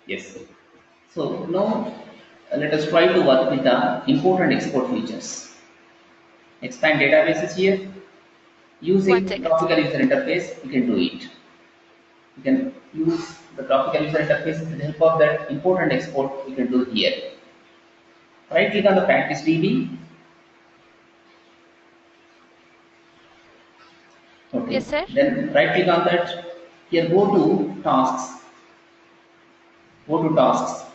Yes. So now let us try to work with the import and export features. Expand databases here. One Using second, graphical sir. user interface, you can do it. You can use the graphical user interface with the help of that import and export you can do here. Right click on the practice DB. Yes, Okay. sir. Then right click on that. Here go to tasks. Go to tasks.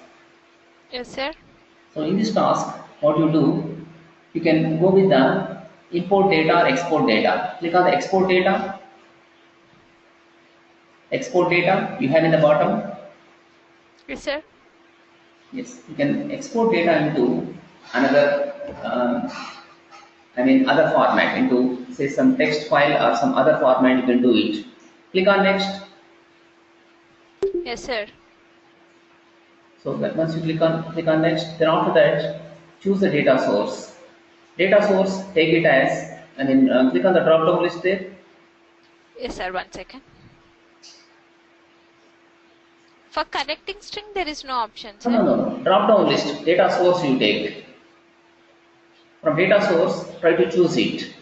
Yes, sir. So in this task, what you do, you can go with the import data or export data. Click on the export data. Export data you have in the bottom. Yes, sir. Yes, you can export data into another, other format, into say some text file or some other format. You can do it. Click on next. Yes, sir. So that once you click on next, then after that, choose the data source. Data source, take it as, click on the drop down list there. Yes, sir. One second. For connecting string, there is no option, No, no, sir. no, no. Drop down list, data source you take. From data source, try to choose it.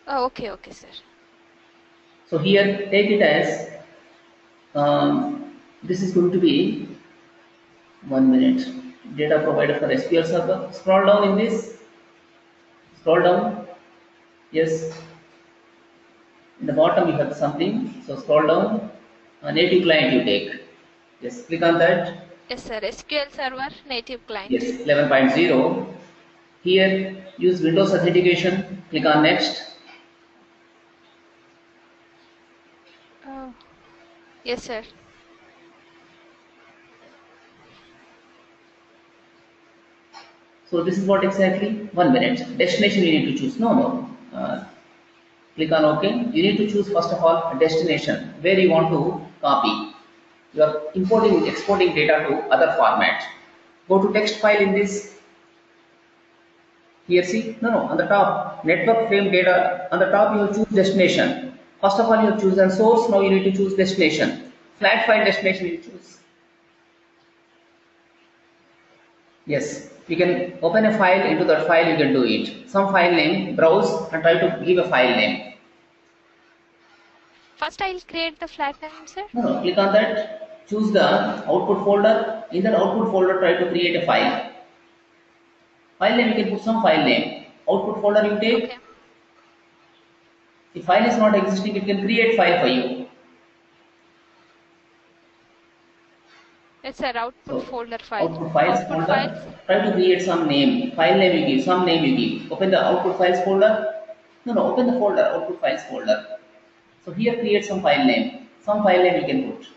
Oh, okay, okay, sir. So here, take it as, this is going to be 1 minute. Data provided for SQL server. Scroll down in this. Scroll down. Yes. In the bottom you have something. So scroll down. A native client you take. Yes. Click on that. Yes, sir. SQL Server native Yes. client. 11.0. Here, use Windows authentication. Click on next. Oh, yes, sir. So this is what exactly? 1 minute. Destination you need to choose. No, no. Click on OK. You need to choose first of all a destination where you want to copy. You are importing, exporting data to other format. Go to text file in this. Here see, no, no, on the top, network frame data, on the top you will choose destination. First of all you have chosen source, now you need to choose destination. Flat file destination you choose. Yes, you can open a file, into that file you can do it. Some file name, browse and try to give a file name. First, I'll create the flat name, sir. No, no, click on that, choose the output folder. In that output folder, try to create a file. File name, you can put some file name. Output folder you Okay. take. If file is not existing, it can create file for you. Yes, sir. Output So, folder file. output files Output folder, files. try to create some name. File name you give, some name you give. Open the output files folder. No, no, open the folder, output files folder. So here create some file name. Some file name you can put.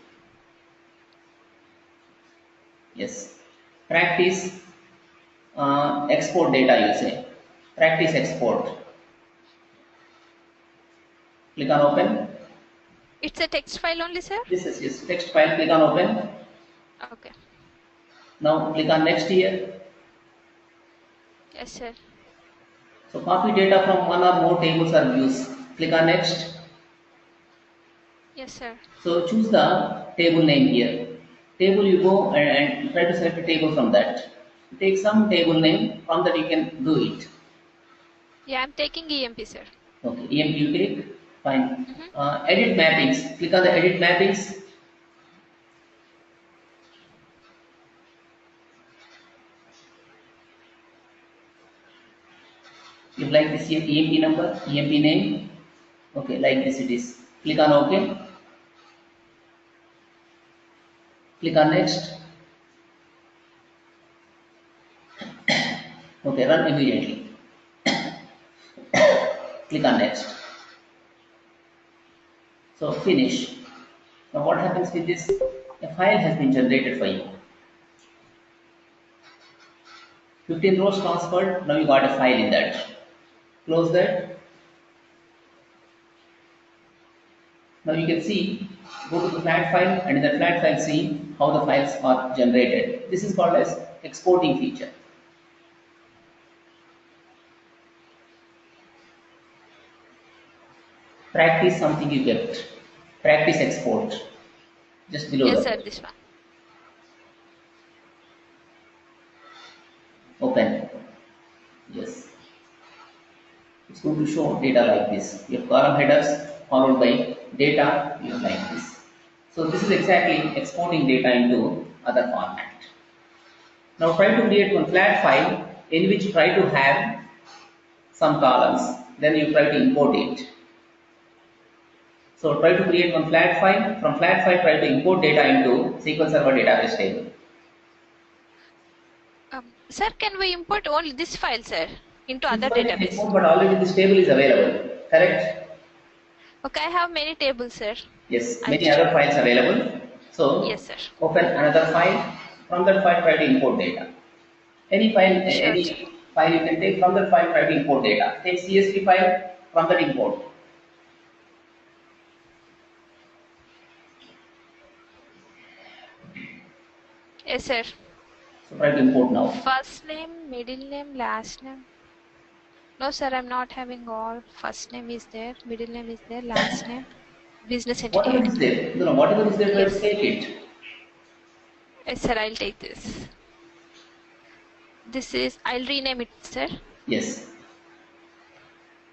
Yes. Practice export data you say. Practice export. Click on open. It's a text file only, sir. This is yes, text file. Click on open. Okay. Now click on next here. Yes, sir. So copy data from one or more tables or views. Click on next. Yes, sir. So choose the table name here. Table you go and try to select a table from that. Take some table name from that you can do it. Yeah, I'm taking EMP, sir. Okay, EMP you take. Fine. Mm-hmm. Edit mappings. Click on the edit mappings. You like this EMP number, EMP name. Okay, like this it is. Click on OK. Click on next. Okay, run immediately. Click on next. So finish. Now what happens with this? A file has been generated for you. 15 rows transferred. Now you got a file in that. Close that. Now you can see, go to the flat file and in the flat file see how the files are generated. This is called as exporting feature. Practice something you kept. Practice export. Just below Yes, sir. that. This one. It's going to show data like this. You have column headers followed by data, you have like this. So this is exactly exporting data into other format. Now try to create one flat file in which try to have some columns. Then you try to import it. So try to create one flat file. From flat file, try to import data into SQL Server database table. Sir, can we import only this file, sir, into This other file is database? import, but already this table is available. Correct? Okay, I have many tables, sir. Yes, I'll many check. other files available. So Yes, sir. open another file. From that file, try to import data. Any file, Sure, sir. any file you can take from that file, try to import data. Take CSV file from that import. Yes, sir. So try to import now. First name, middle name, last name. No, sir, I'm not having all. First name is there, middle name is there, last name, business entity Whatever ID. is there, no, no, whatever is there, try to Yes. take it. Yes, sir, I'll take this. This is, I'll rename it, sir. Yes.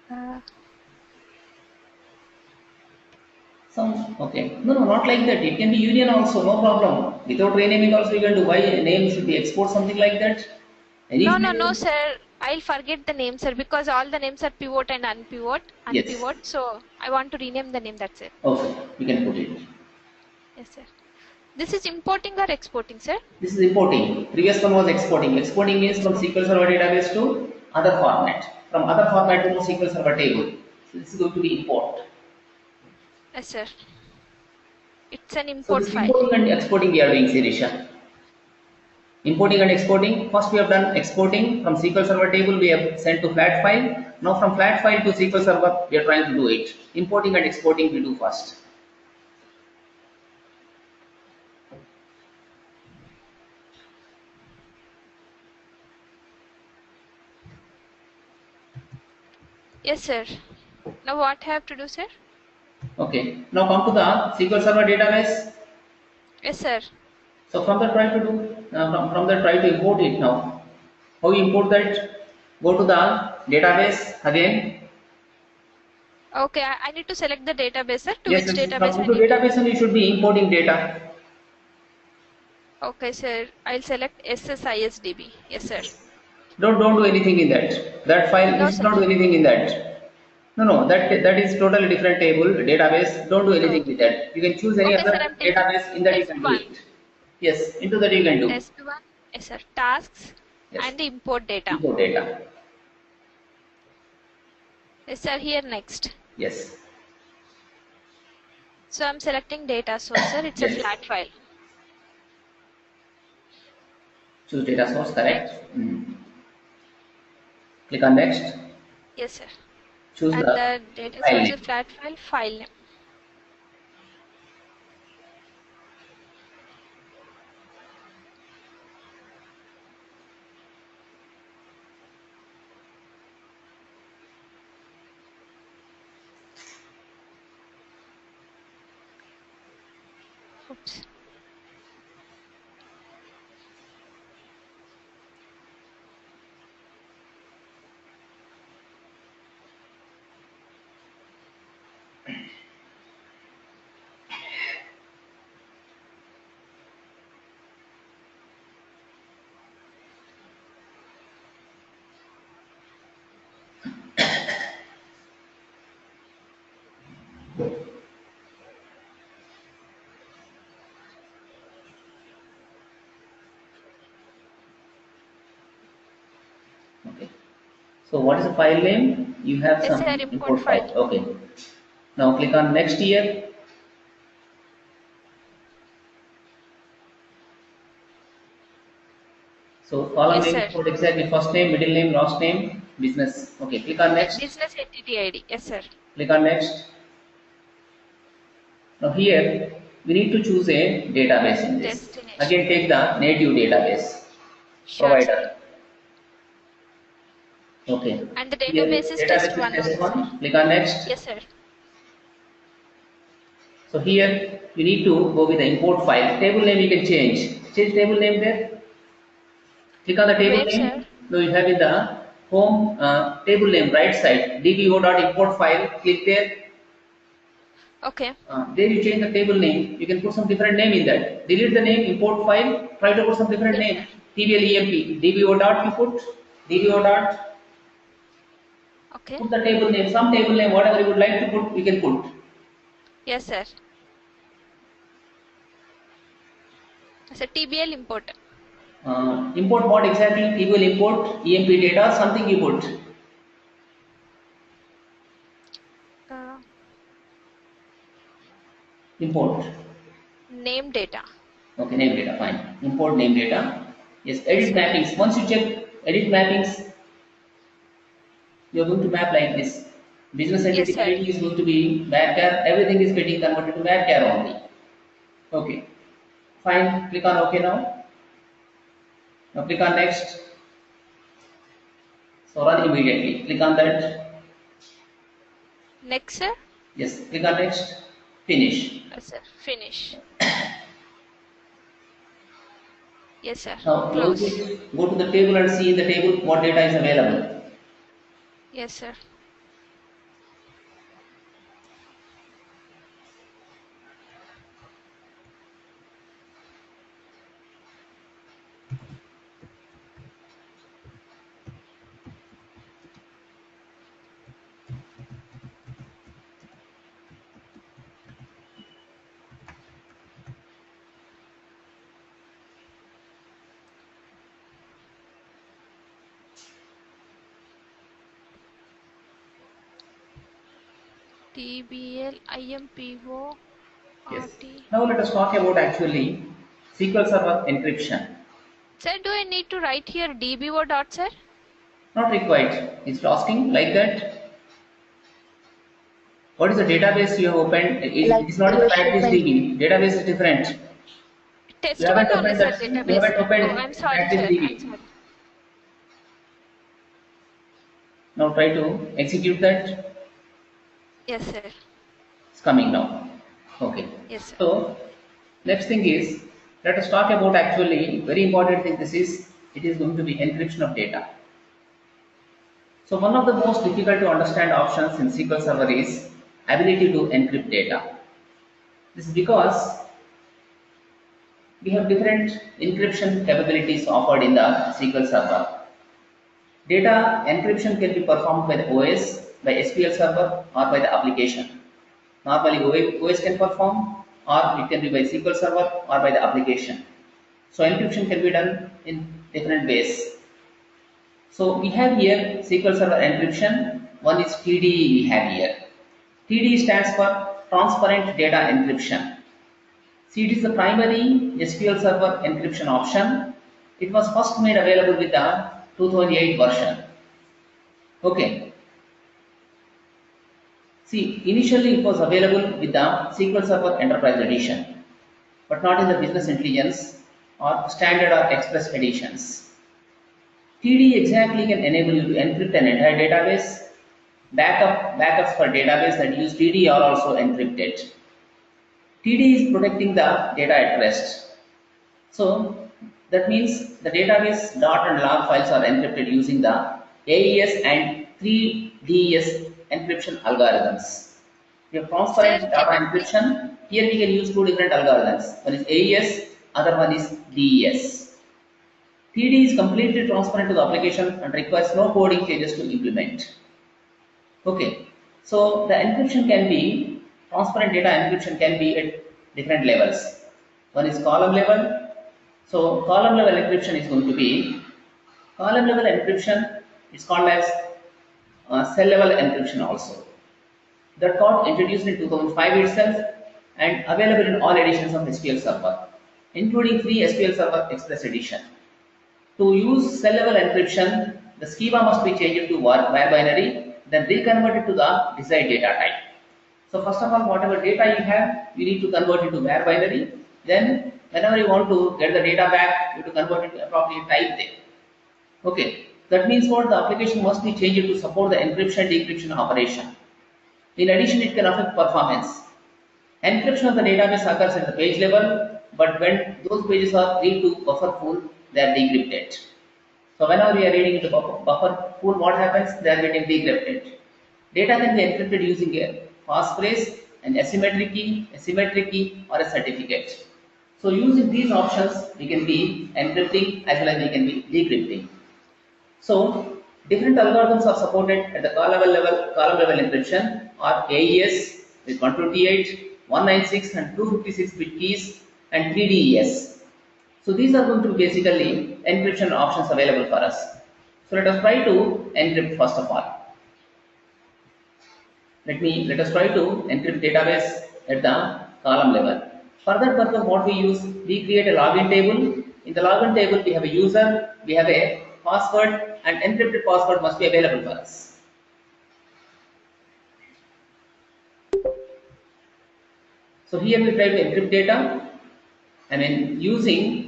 Uh, Sounds okay. No, no, not like that. It can be union also, no problem. Without renaming also you can do. Why name should be export something like that? Any no, file? sir. I'll forget the name, sir, because all the names are pivot and Yes. unpivot. So I want to rename the name. That's it. Okay, we can put it. Yes, sir. This is importing or exporting, sir? This is importing. Previous one was exporting. Exporting means from Export. SQL Server database to other format. From other format to SQL Server table. So this is going to be import. Yes, sir. It's an So import this file. importing and exporting we are doing, Sirisha. Importing and exporting. First we have done exporting from SQL Server table. We have sent to flat file. Now from flat file to SQL Server we are trying to do it. Importing and exporting we do first. Yes, sir. Now what I have to do, sir? Okay. Now come to the SQL Server database. Yes, sir. So from that try to do from that try to import it now. How you import that? Go to the database again. Okay, I need to select the database, sir. To Yes, which yes. database From I into need to? database and you should be importing data. Okay, sir. I'll select SSISDB. Yes, sir. Don't do anything in that. That file you No, should sir. not do anything in that. No, that is totally different table database. Don't do anything with Okay. that. You can choose any Okay, sir. other I'm taking database. In that you can do S1. it. Yes, into that you can do. S1. Yes, sir. Tasks Yes, and import data. import data. Yes, sir. Here next. Yes, So I'm selecting data source, sir. It's a yes. flat file. Choose data source. Next. Correct. Click on next. Yes, sir. Choose And the the data file source is name. flat file name. Oops. Okay. So what is the file name? You have Yes, sir. some Import import file. file. Okay. Now click on next here. So column Yes, name sir. import exactly first name, middle name, last name, business. Okay. Click on next. Business entity ID. Yes, sir. Click on next. Now here we need to choose a database in this. Destination. Again take the native database Sure, sir. provider. Okay. And the Here database is test database is one test only, sir. one. Click on next. Yes, sir. So here you need to go with the import file. Table name you can change. Change table name there. Click on the table Where, sir? name. Now you have in the home table name, right side, dbo.import file, click there. Okay. There you change the table name. You can put some different name in that. Delete the name, import file, try to put some different Yes, name. sir. TBLEMP, DBO dot you DBO dot, Okay. put the table name, some table name, whatever you would like to put, you can put. Yes, sir. So TBL import. Import what exactly? TBL import, EMP data, something you put. Uh, Import. name data. Okay, name data, fine. Import name data. Yes, Yes, edit sir. mappings. Once you check edit mappings, you are going to map like this. Business Yes, entity sir. ID is going to be varchar. Everything is getting converted to varchar only. Okay, fine. Click on OK now. Now click on next. So run immediately. Click on that. Next, sir. Yes, click on next. Finish. Yes, sir. Finish. Yes, sir. Now close Close. it. Go to the table and see in the table what data is available. Yes, sir. TBL IMPO Yes. RT. Now let us talk about actually SQL Server encryption. Sir, do I need to write here DBO dot, sir? Not required. It's asking like that. What is the database you have opened? Like It is not a you practice open DB. Database is different. You Test one haven't only, opened sir. that. You Database. haven't Oh, opened I'm sorry, practice sir. I'm DB. sorry. Now try to execute that. Yes, sir. It's coming now. Okay. Yes, sir. So next thing is, let us talk about actually very important thing. This is, it is going to be encryption of data. So one of the most difficult to understand options in SQL Server is ability to encrypt data. This is because we have different encryption capabilities offered in the SQL Server. Data encryption can be performed by the OS, by SQL Server, or by the application. Normally, OS can perform, or it can be by SQL Server or by the application. So encryption can be done in different ways. So we have here SQL Server encryption. One is TDE we have here. TDE stands for Transparent Data Encryption. See, it is the primary SQL Server encryption option. It was first made available with the 2008 version. Okay. See, initially it was available with the SQL Server Enterprise Edition, but not in the Business Intelligence or Standard or Express editions. TD exactly can enable you to encrypt an entire database. Backups for database that use TD are also encrypted. TD is protecting the data at rest. So that means the database dot and log files are encrypted using the AES and 3DES encryption algorithms. We have Sir, transparent can data encryption. Here we can use two different algorithms. One is AES, other one is DES. 3D is completely transparent to the application and requires no coding changes to implement. Okay, so the encryption can be, transparent data encryption can be at different levels. One is column level. So column level encryption is going to be, column level encryption is called as cell level encryption also. That got introduced in 2005 itself and available in all editions of SQL Server, including free SQL Server Express edition. To use cell level encryption, the schema must be changed to var binary, then reconverted to the desired data type. So first of all, whatever data you have, you need to convert it to var binary. Then whenever you want to get the data back, you have to convert it to appropriate type there. Okay, that means what, the application must be changed to support the encryption decryption operation. In addition, it can affect performance. Encryption of the database occurs at the page level, but when those pages are read to buffer full, they are decrypted. So whenever we are reading into buffer pool, what happens? They are getting decrypted. Data can be encrypted using a passphrase, an asymmetric key, or a certificate. So using these options, we can be encrypting as well as we can be decrypting. So different algorithms are supported at the column level encryption are AES with 128, 196 and 256 bit keys and 3DES. So these are going to be basically encryption options available for us. So let us try to encrypt first of all. Let us try to encrypt database at the column level. For that purpose, what we use, we create a login table. In the login table, we have a user, we have a password, and encrypted password must be available for us. So here we try to encrypt data. I mean using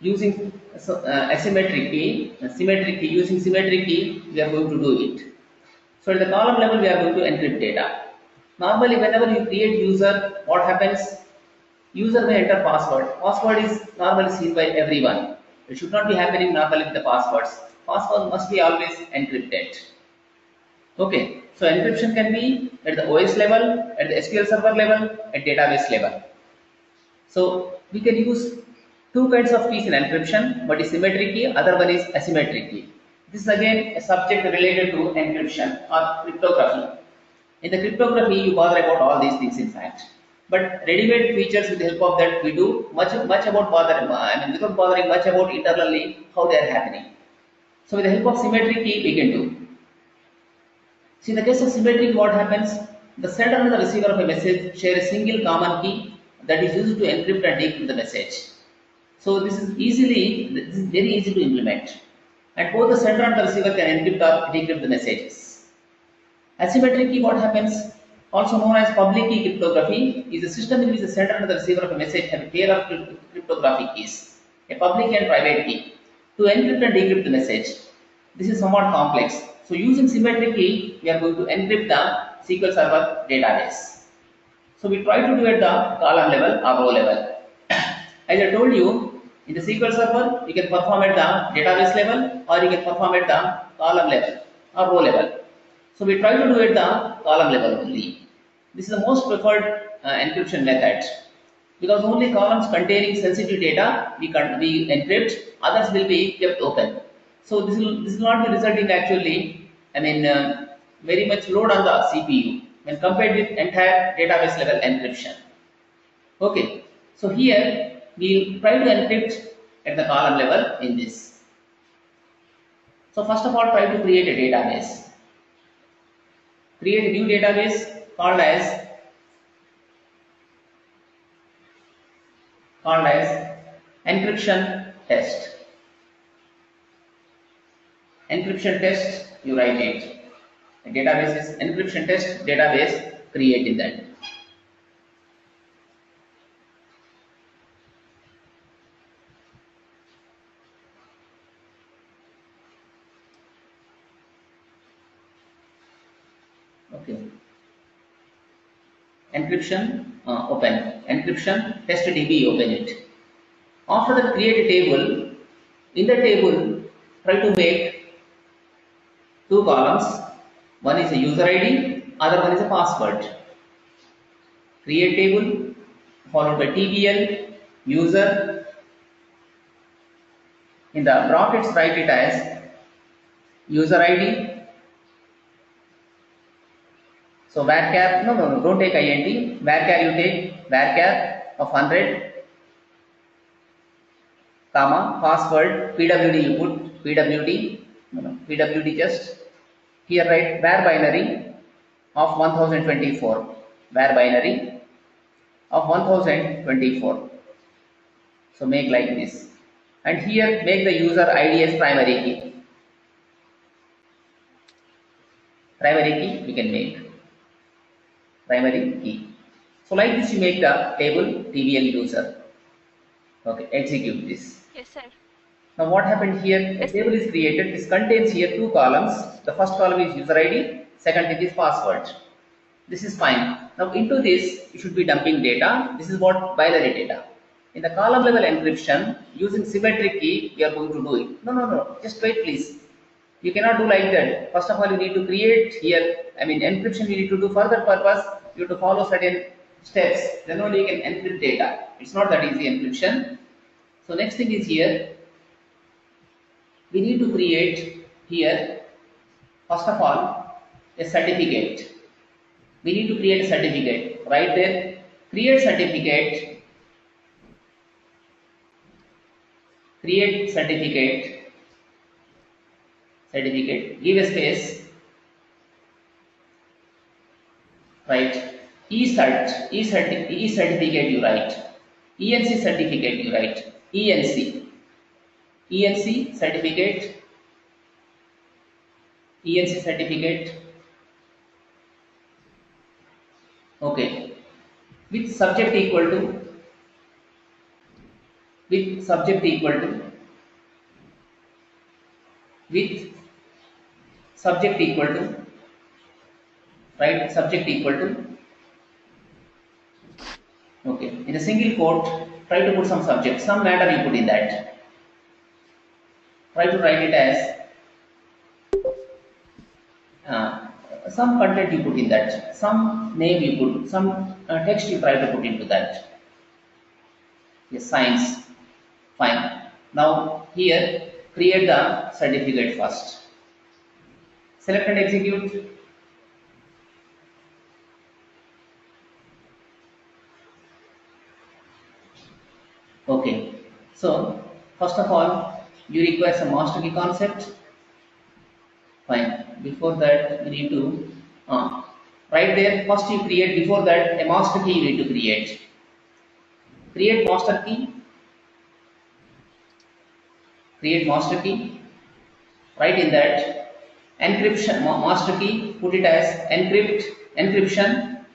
symmetric key, using symmetric key, we are going to do it. So at the column level, we are going to encrypt data. Normally, whenever you create user, what happens? User may enter password. Password is normally seen by everyone. It should not be happening normally with the passwords. Password must be always encrypted. Okay. So encryption can be at the OS level, at the SQL server level, at database level. So we can use two kinds of keys in encryption. One is symmetric key, other one is asymmetric key. This is again a subject related to encryption or cryptography. In the cryptography, you bother about all these things in fact. But ready-made features, with the help of that, we do much about without bothering much about internally how they are happening. So with the help of symmetric key, we can do. See, in the case of symmetric, what happens? The sender and the receiver of a message share a single common key that is used to encrypt and decrypt the message. So this is very easy to implement, and both the sender and the receiver can encrypt or decrypt the messages. Asymmetric key, what happens? Also known as public key cryptography, is a system in which the sender and the receiver of a message have a pair of cryptographic keys, a public and private key, to encrypt and decrypt the message. This is somewhat complex. So using symmetric key, we are going to encrypt the SQL Server database. So we try to do at the column level or row level. As I told you, in the SQL Server, you can perform at the database level or you can perform at the column level or row level. So we try to do at the column level only. This is the most preferred encryption method, because only columns containing sensitive data we encrypt, others will be kept open. So this will not be resulting actually, very much load on the CPU when compared with entire database level encryption. Okay, so here we try to encrypt at the column level in this. So first of all, try to create a database. Create a new database called as encryption test. Encryption test, you write it. The database is encryption test database, create in that. Okay. Encryption, open. Encryption test DB, open it. After that, create a table. In the table, try to make two columns. One is a user ID, other one is a password. Create table followed by TBL user. In the brackets, write it as user ID. So varchar, no, don't take int. Varchar, you take varchar of 100, comma, password, PWD you put, PWD just, here write var binary of 1024, var binary of 1024. So make like this. And here make the user ID as primary key. Primary key we can make. Primary key. So like this you make the table TBL user. Okay, execute this. Yes, sir. Now what happened here? A Yes, sir. table is created. This contains here two columns. The first column is user ID. Second thing is password. This is fine. Now into this you should be dumping data. This is what binary data. In the column level encryption, using symmetric key, we are going to do it. No, no, no. Just wait, please. You cannot do like that. First of all, you need to create here. I mean, encryption you need to do for that purpose. You have to follow certain steps. Then only you can encrypt data. It's not that easy encryption. So next thing is here. We need to create here. First of all, a certificate. We need to create a certificate. Right there. Create certificate. Create certificate. Certificate. Give a space. Right. E certificate you write. ENC certificate you write. ENC certificate. ENC certificate. Okay. With subject equal to. With subject equal to. With subject equal to. Right. Subject equal to. Okay. In a single quote, try to put some subject. Some matter you put in that. Try to write it as uh, some content you put in that, some name you put, some text you try to put into that. Yes, science. Fine. Now here, create the certificate first. Select and execute. Okay. So first of all, you require some master key concept. Fine. Before that, you need to right there. First, you create. Before that, a master key you need to create. Create master key. Create master key. Write in that encryption master key. Put it as encryption.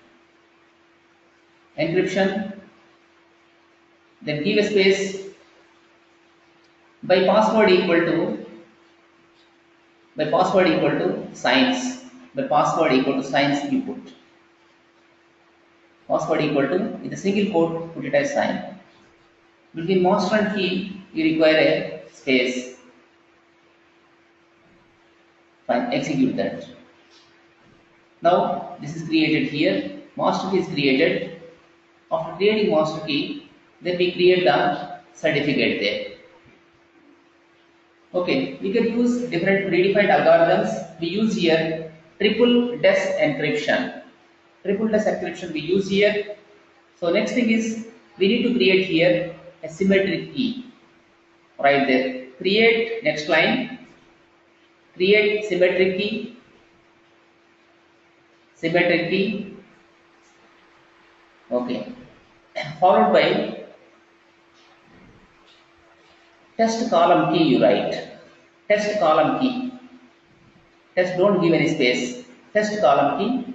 Then give a space by password equal to science. By password equal to science you put. Password equal to, with a single quote, put it as sign. Between master and key, you require a space. Fine, execute that. Now this is created here. Master key is created. After creating master key, then we create the certificate there. Okay, we can use different predefined algorithms. We use here triple des encryption. Triple des encryption we use here. So next thing is we need to create here a symmetric key. Right there. Create next line. Create symmetric key. Symmetric key. Okay. Followed by test column key you write. Test column key. Test, don't give any space. Test column key.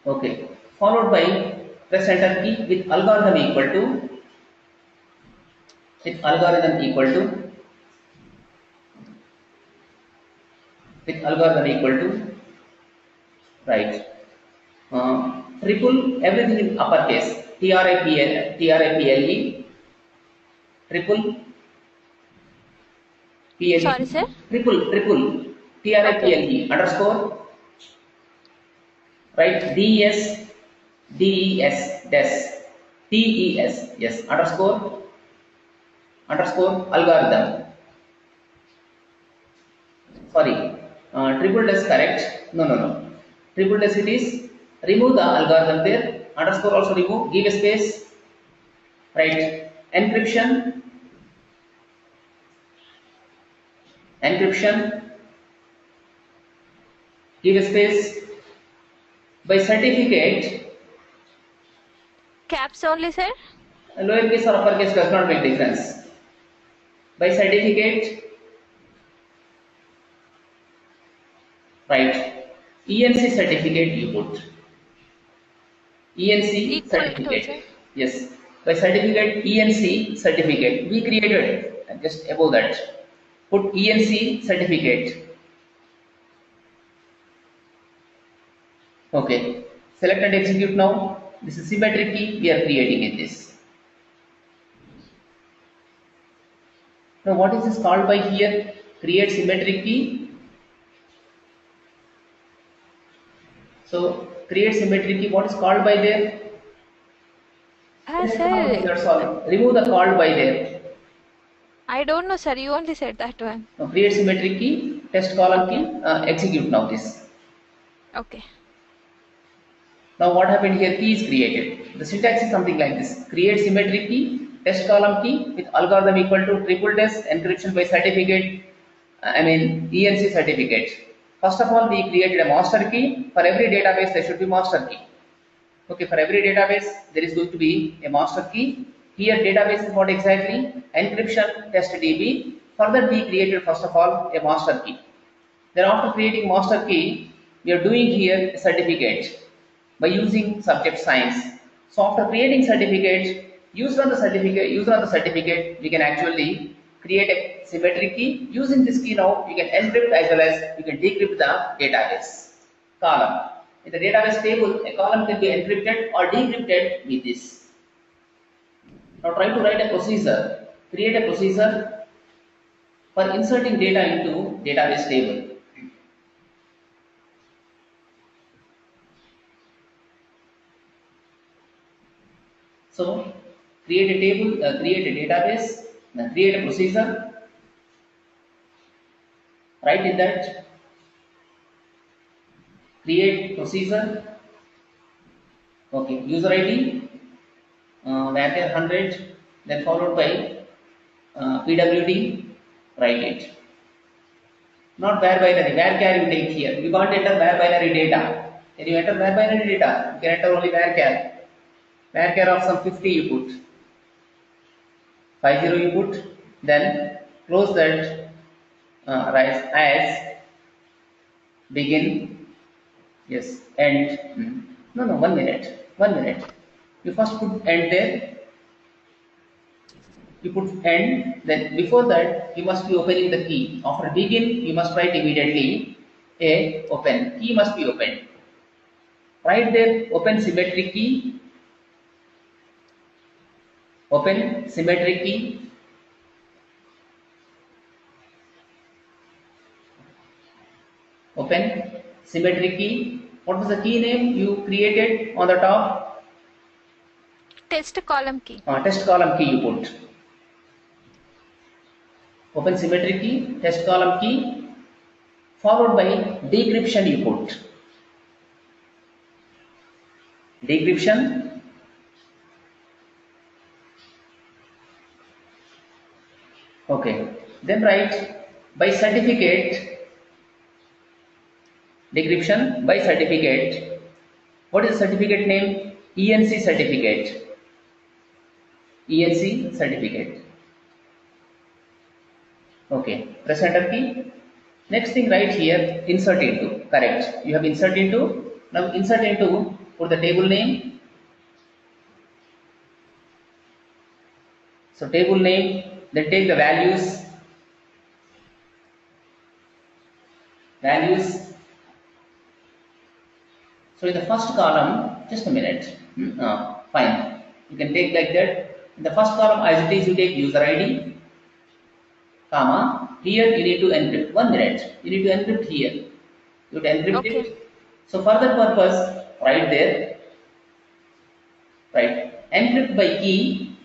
Okay. Followed by press enter key with algorithm equal to with algorithm equal to right. Triple everything in uppercase. triple triple ple Sorry, sir. triple Okay. triple underscore right des des yes underscore algorithm. Sorry, triple des correct. No, triple des it is. Remove the algorithm there. Underscore also remove. Give a space. Right. Encryption. Give a space. By certificate, Caps only, sir. lowercase or uppercase does not make difference. By certificate, right. ENC certificate you put. ENC Equal to, certificate. sir. Yes. By certificate, ENC certificate. We created just above that. Put ENC certificate. Okay. Select and execute now. This is symmetric key we are creating in this. Now what is this called by here? Create symmetric key. So create symmetric key. What is called by there? Test column key. Sir, That's all. Remove the called by there. I don't know, sir. You only said that one. Now create symmetric key. Test column Okay. key. Execute now this. Okay. Now what happened here? Key is created. The syntax is something like this. Create symmetric key, test column key with algorithm equal to triple test, encryption by certificate, ENC certificate. First of all, we created a master key. For every database, there should be master key. Okay, for every database, there is going to be a master key. Here, database is what exactly? Encryption test DB. Further, we created first of all a master key. Then after creating master key, we are doing here a certificate by using subject science. So after creating certificate, user on the certificate, we can actually create a symmetric key. Using this key now, you can encrypt as well as you can decrypt the database column. In the database table, a column can be encrypted or decrypted with this. Now try to write a procedure, create a procedure for inserting data into database table. So create a table, create a database, create a procedure, write in that, create procedure, okay, user ID, varchar 100, then followed by PWD, write it. Not var binary, varchar you take here. You can't enter var binary data. Can you enter var binary data? You can enter only varchar. Varchar of some 50 you put. 50 you put, then close that rise as begin, yes, end. No, no, 1 minute, 1 minute. You first put end there, you put end, then before that you must be opening the key. After begin, you must write immediately a open. Key must be opened. Write there open symmetric key, open symmetric key, open symmetric key. What was the key name you created on the top? Test column key. Test column key you put. Open symmetric key, test column key, followed by decryption you put. Decryption, okay. Then write by certificate, decryption by certificate. What is the certificate name? ENC certificate. ENC certificate. Okay, press enter key. Next thing right here, insert into. Correct. You have insert into. Now insert into, put the table name. So table name, then take the values. Values. So in the first column, just a minute. Fine. You can take like that. In the first column, as it is, you take user ID, comma. Here you need to encrypt. 1 minute. You need to encrypt here. You have to encrypt Okay. it. So for that purpose, right there, right, encrypt by key.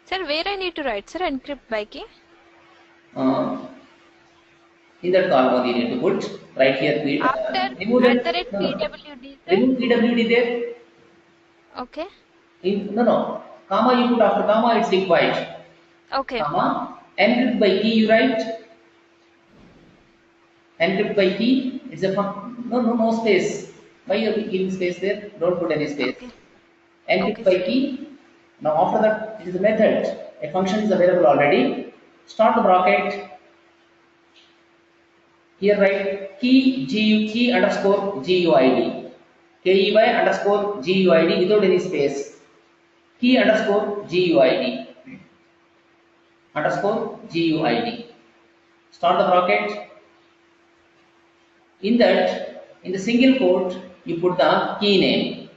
Sir, where I need to write, sir? Encrypt by key. Uh, in that column only you need to put right here. After Remove at the that. rate No, no. PWD, sir. Remove PWD there. Okay. No, no. Comma you put after comma. It's required. Okay. Comma. Encrypt by key you write. Encrypt by key. It's a no space. Why you are giving space there? Don't put any space. Okay. Encrypt Okay, by sir. key. Now after that, it is a method. A function is available already. Start the bracket. Here write key underscore GUID. KEY underscore GUID without any space. Key underscore GUID. Underscore GUID. Start the bracket. In that, in the single quote, you put the key name.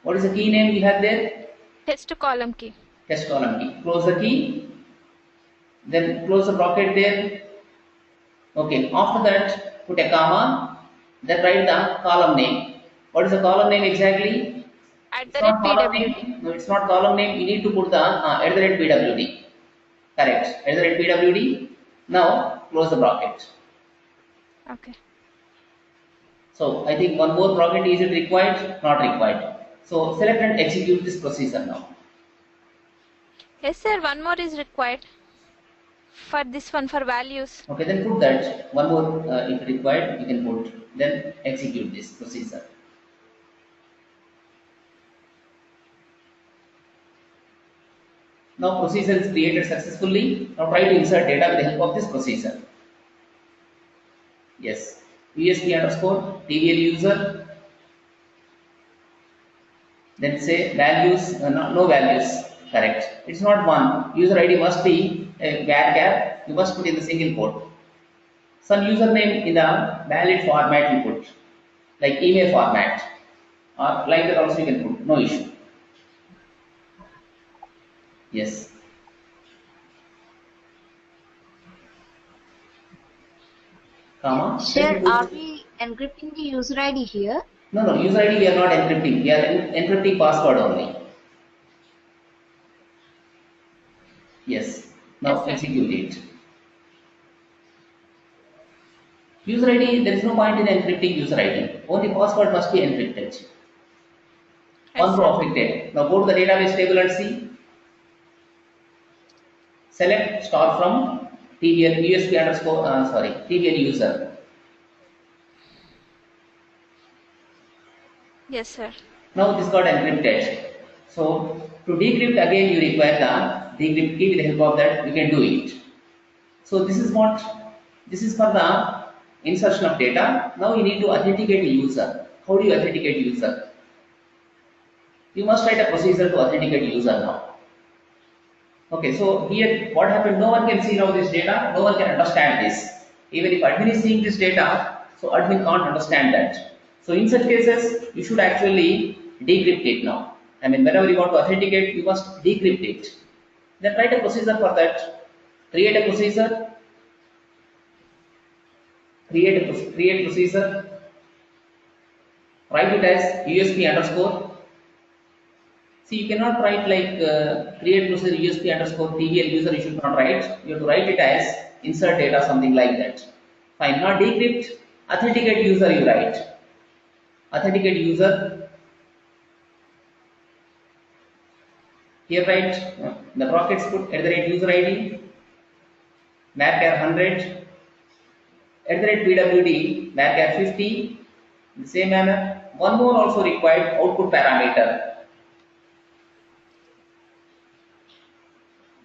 What is the key name you have there? Test column key. Test column key. Close the key. Then close the bracket there. Okay. After that, put a comma. Then write the column name. What is the column name exactly? At It's the not rate column PWD. name. No, it's not column name. You need to put the at the rate PWD. Correct. At the rate PWD. Now close the bracket. Okay. So I think one more bracket is it required? Not required. So select and execute this procedure now. Yes, sir. One more is required for this one for values. Okay, then put that. One more if required, you can put. Then execute this procedure. Now procedure is created successfully. Now try to insert data with the help of this procedure. Yes. USB underscore TVL user. Then say values, no values. Correct. It's not one. User ID must be a var. You must put in the single quote. Some username in the valid format you put, like email format, or like that also you can put. No issue. Yes. Comma. Then Sir, you are put. we encrypting the user ID here? No, no, user ID we are not encrypting. We are encrypting password only. Yes. Yes, Now sir. execute it. User ID, there is no point in encrypting user ID. Only password must be encrypted. Yes, One sir. row affected. Now go to the database table and see. Select star from TVL USB underscore TVL user. Yes, sir. Now this got encrypted. So to decrypt again you require the decrypt key. With the help of that you can do it. So this is for the insertion of data. Now you need to authenticate the user. How do you authenticate user? You must write a procedure to authenticate user now. Okay, so here what happened? No one can see now this data. No one can understand this. Even if admin is seeing this data, so admin can't understand that. So in such cases, you should actually decrypt it now. I mean, whenever you want to authenticate, you must decrypt it. Then write a procedure for that. Create a procedure. Create procedure. Write it as USB underscore. See, you cannot write like create procedure USB underscore TVL user. You should not write. You have to write it as insert data, something like that. Fine. Not decrypt. Authenticate user. You write authenticate user. Here write the brackets put at the rate user ID varchar 100 at the rate pwd varchar 50. In the same manner, one more also required output parameter.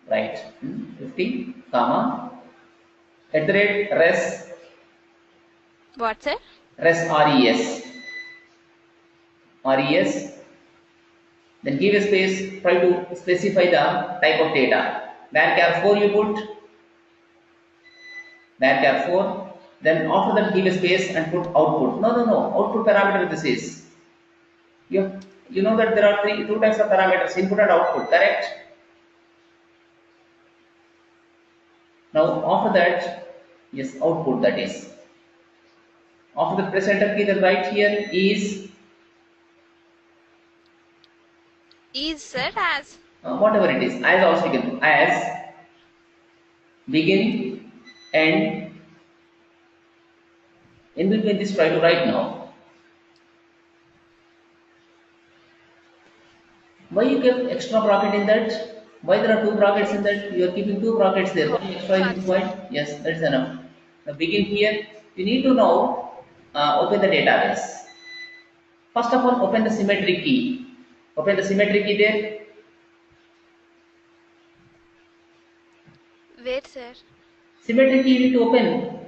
Right. 50 comma at the rate What, sir? res then give a space, try to specify the type of data. Varchar 4 you put, varchar 4, then after that give a space and put output. No, output parameter this is. You know that there are two types of parameters, input and output, correct? Now after that, yes, output that is. After the press enter key, then right here is Is, sir, as. whatever it is, as also you can as begin and in between this try to write now. Why you kept extra bracket in that? Why there are two brackets in that? You are keeping two brackets there. Why extra is Sorry, sir. required? Yes, that's enough. Now begin here. You need to now open the database. First of all, open the symmetric key. Open the symmetric key there. Wait, sir. Symmetric key you need to open.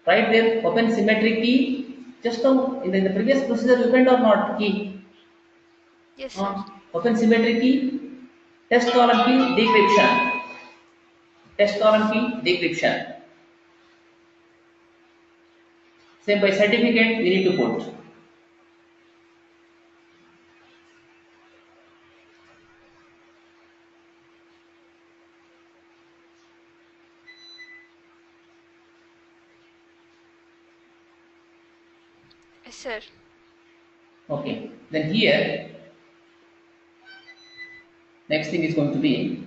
Right there, open symmetric key. Just now in the previous procedure, you opened or not key? Yes, sir. Open symmetric key. Test column key decryption. Test column key decryption. Same by certificate, we need to put. Yes, sir. Okay. Then here, next thing is going to be,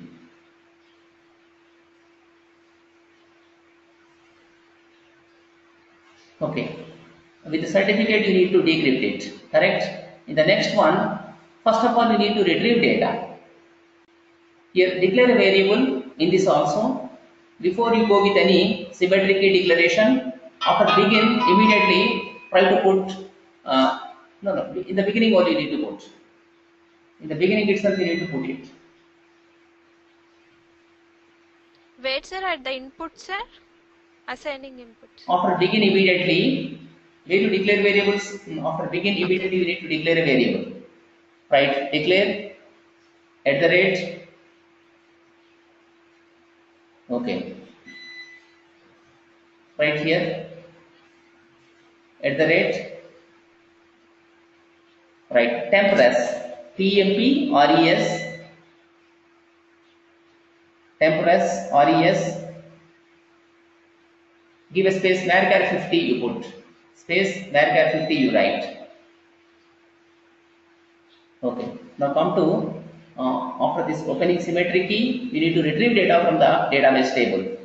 okay. With the certificate, you need to decrypt it. Correct? In the next one, first of all, you need to retrieve data. Here, declare a variable in this also. Before you go with any symmetric key declaration, after begin, immediately try to put, no, no, in the beginning only you need to put. In the beginning itself, you need to put it. Wait, sir, at the input, sir. Assigning inputs. After begin immediately, way to declare variables, after begin Okay. immediately, we need to declare a variable. Right, declare at the rate, okay, right here, at the rate, right, tempress, tempress, tempress, res, give a space, varchar 50 you put, space, varchar 50 you write, okay. Now come to, after this opening symmetry key, we need to retrieve data from the database table.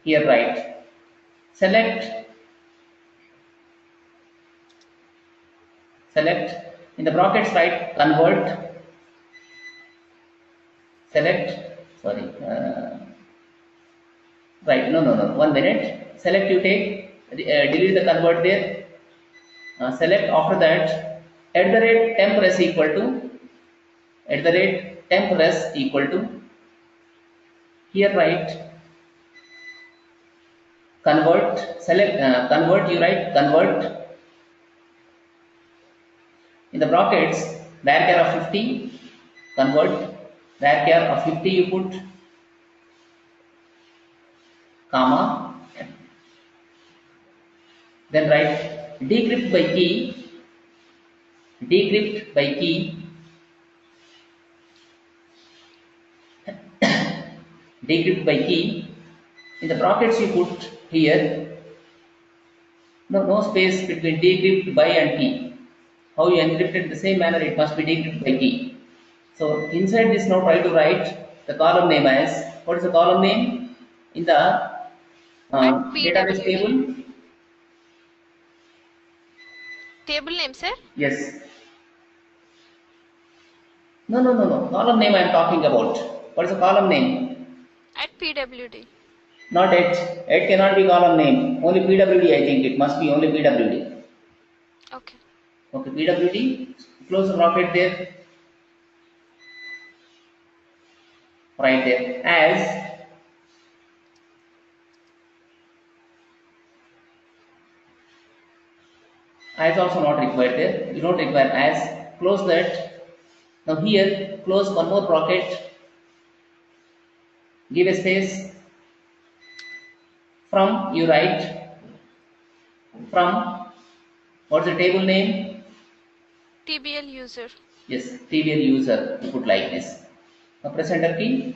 Here write, select, select, in the brackets write, convert, select, sorry, right, no, no, no, 1 minute, select you take, delete the convert there, select after that, at the rate temp equal to, at the rate temp equal to, here write, convert, select, convert you write, convert, in the brackets, varchar of 50, convert, varchar of 50 you put, comma, then write decrypt by key, decrypt by key, decrypt by key, in the brackets you put here, no, no space between decrypt by and key. How you encrypt it the same manner, it must be decrypt by key. So inside this now try to write the column name as, what is the column name? In the At database PWD. table, Table name, sir. yes. No, no, no, no. Column name I am talking about. What is the column name? At PWD. Not H. H cannot be column name. Only PWD I think. It must be only PWD. Okay. Okay, PWD. Close the bracket there. Right there. As also not required there. You don't require as. Close that. Now here, close one more bracket. Give a space. From you write. From. What's the table name? TBL user. Yes, trivial user. You put like this. Now press enter key.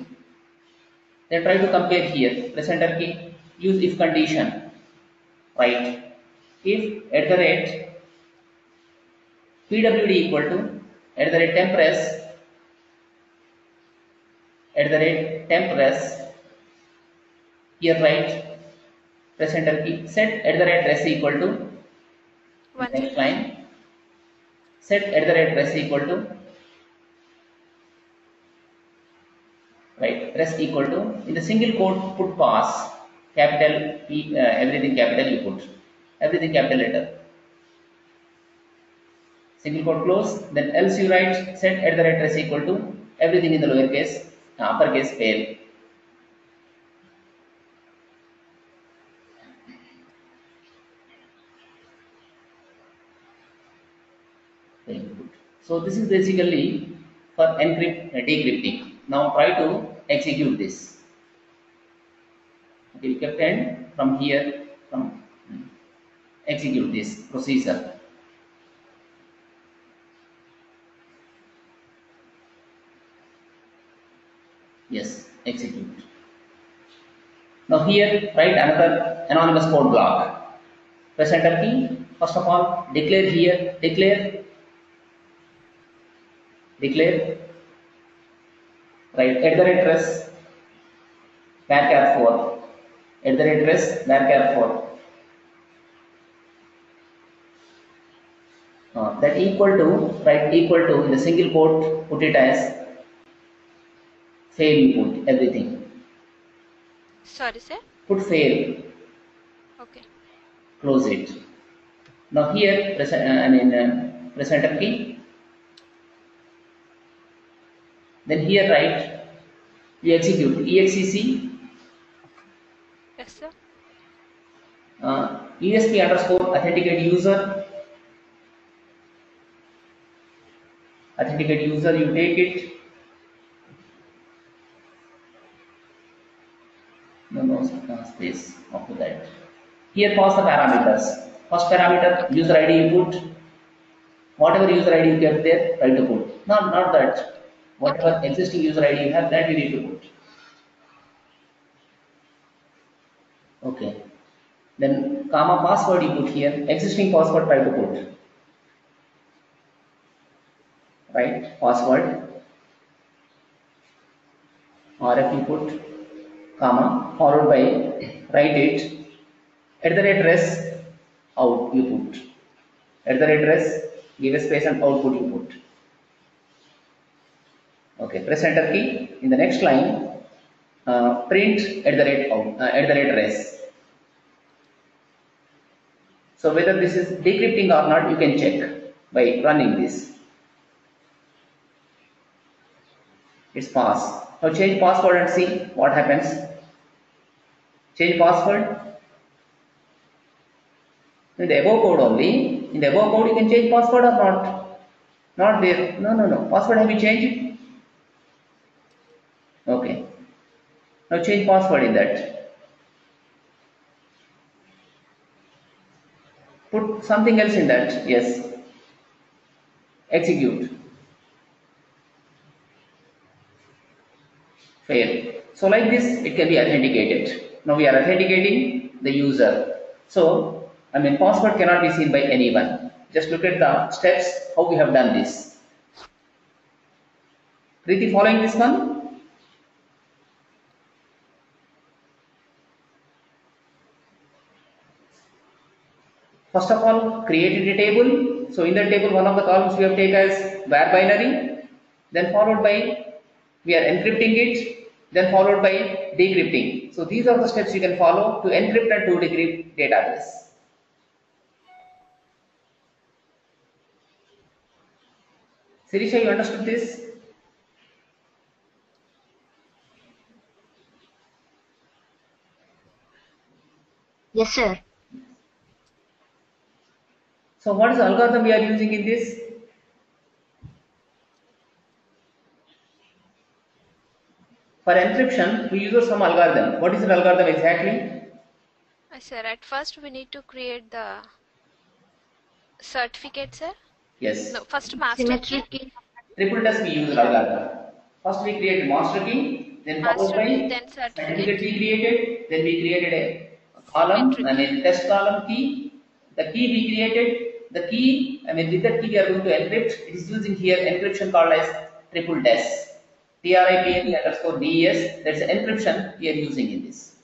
Then try to compare here. Press enter key. Use if condition. Right. If at the rate pwd equal to at the rate tempress at the rate tempress here right press enter key set at the rate res equal to next 150. line set at the rate res equal to right res equal to in the single quote put pass capital P, everything capital you put everything capital letter single quote close then else you write set at the rate res equal to everything in the lowercase uppercase fail. Very good. So this is basically for decrypting. Now try to execute this. Okay, we kept end from here from execute this procedure. Yes, execute. Now here write another anonymous code block. Press enter key. First of all, declare here, declare, right, at the rate res, varchar 4, at the rate res, varchar 4, that equal to, right, equal to, in the single quote, put it as fail, you put everything, Sorry, sir. put fail, Okay. close it. Now here, press enter key, then here write, you execute exec Yes, sir. usp underscore authenticate user, you take it, no space after that. Here pass the Yes, sir. parameters. First parameter, Okay. user id you put, whatever user id you kept there, try to put, not that, Okay. whatever Okay. existing user id you have, that you need to put. Okay, then comma password you put here, existing password try to put, right, password, rf you put, comma, followed by, write it, at the rate res, out you put, at the rate res, give a space and output you put. Okay, press enter key. In the next line, print at the rate res. So whether this is decrypting or not, you can check by running this. It's pass. Now change password and see what happens. Change password. In the above code only. In the above code, you can change password or not. Not there. No. Password have you changed? Okay. Now change password in that. Put something else in that. Yes. Execute. Fail. So like this, it can be authenticated. Now we are authenticating the user. So, password cannot be seen by anyone. Just look at the steps, how we have done this. Preeti, following this one? First of all, created a table. So in that table, one of the columns we have taken as var binary. Then followed by, we are encrypting it. Then followed by decrypting. So these are the steps you can follow to encrypt and to decrypt database. Sirisha, you understood this? Yes, sir. So what is the algorithm we are using in this? For encryption, we use some algorithm. What is the algorithm exactly? Sir, at first we need to create the certificate, sir. Yes. No, first master key. Symmetric key. Triple test we use Yeah. algorithm. First we create master key, then followed Master by key, then certificate certificate, we created, then we created a column, metric key. test column key. The key we created, the key, with that key we are going to encrypt. It is using here encryption called as triple des. TRIPLE underscore DES. That's the encryption we are using in this.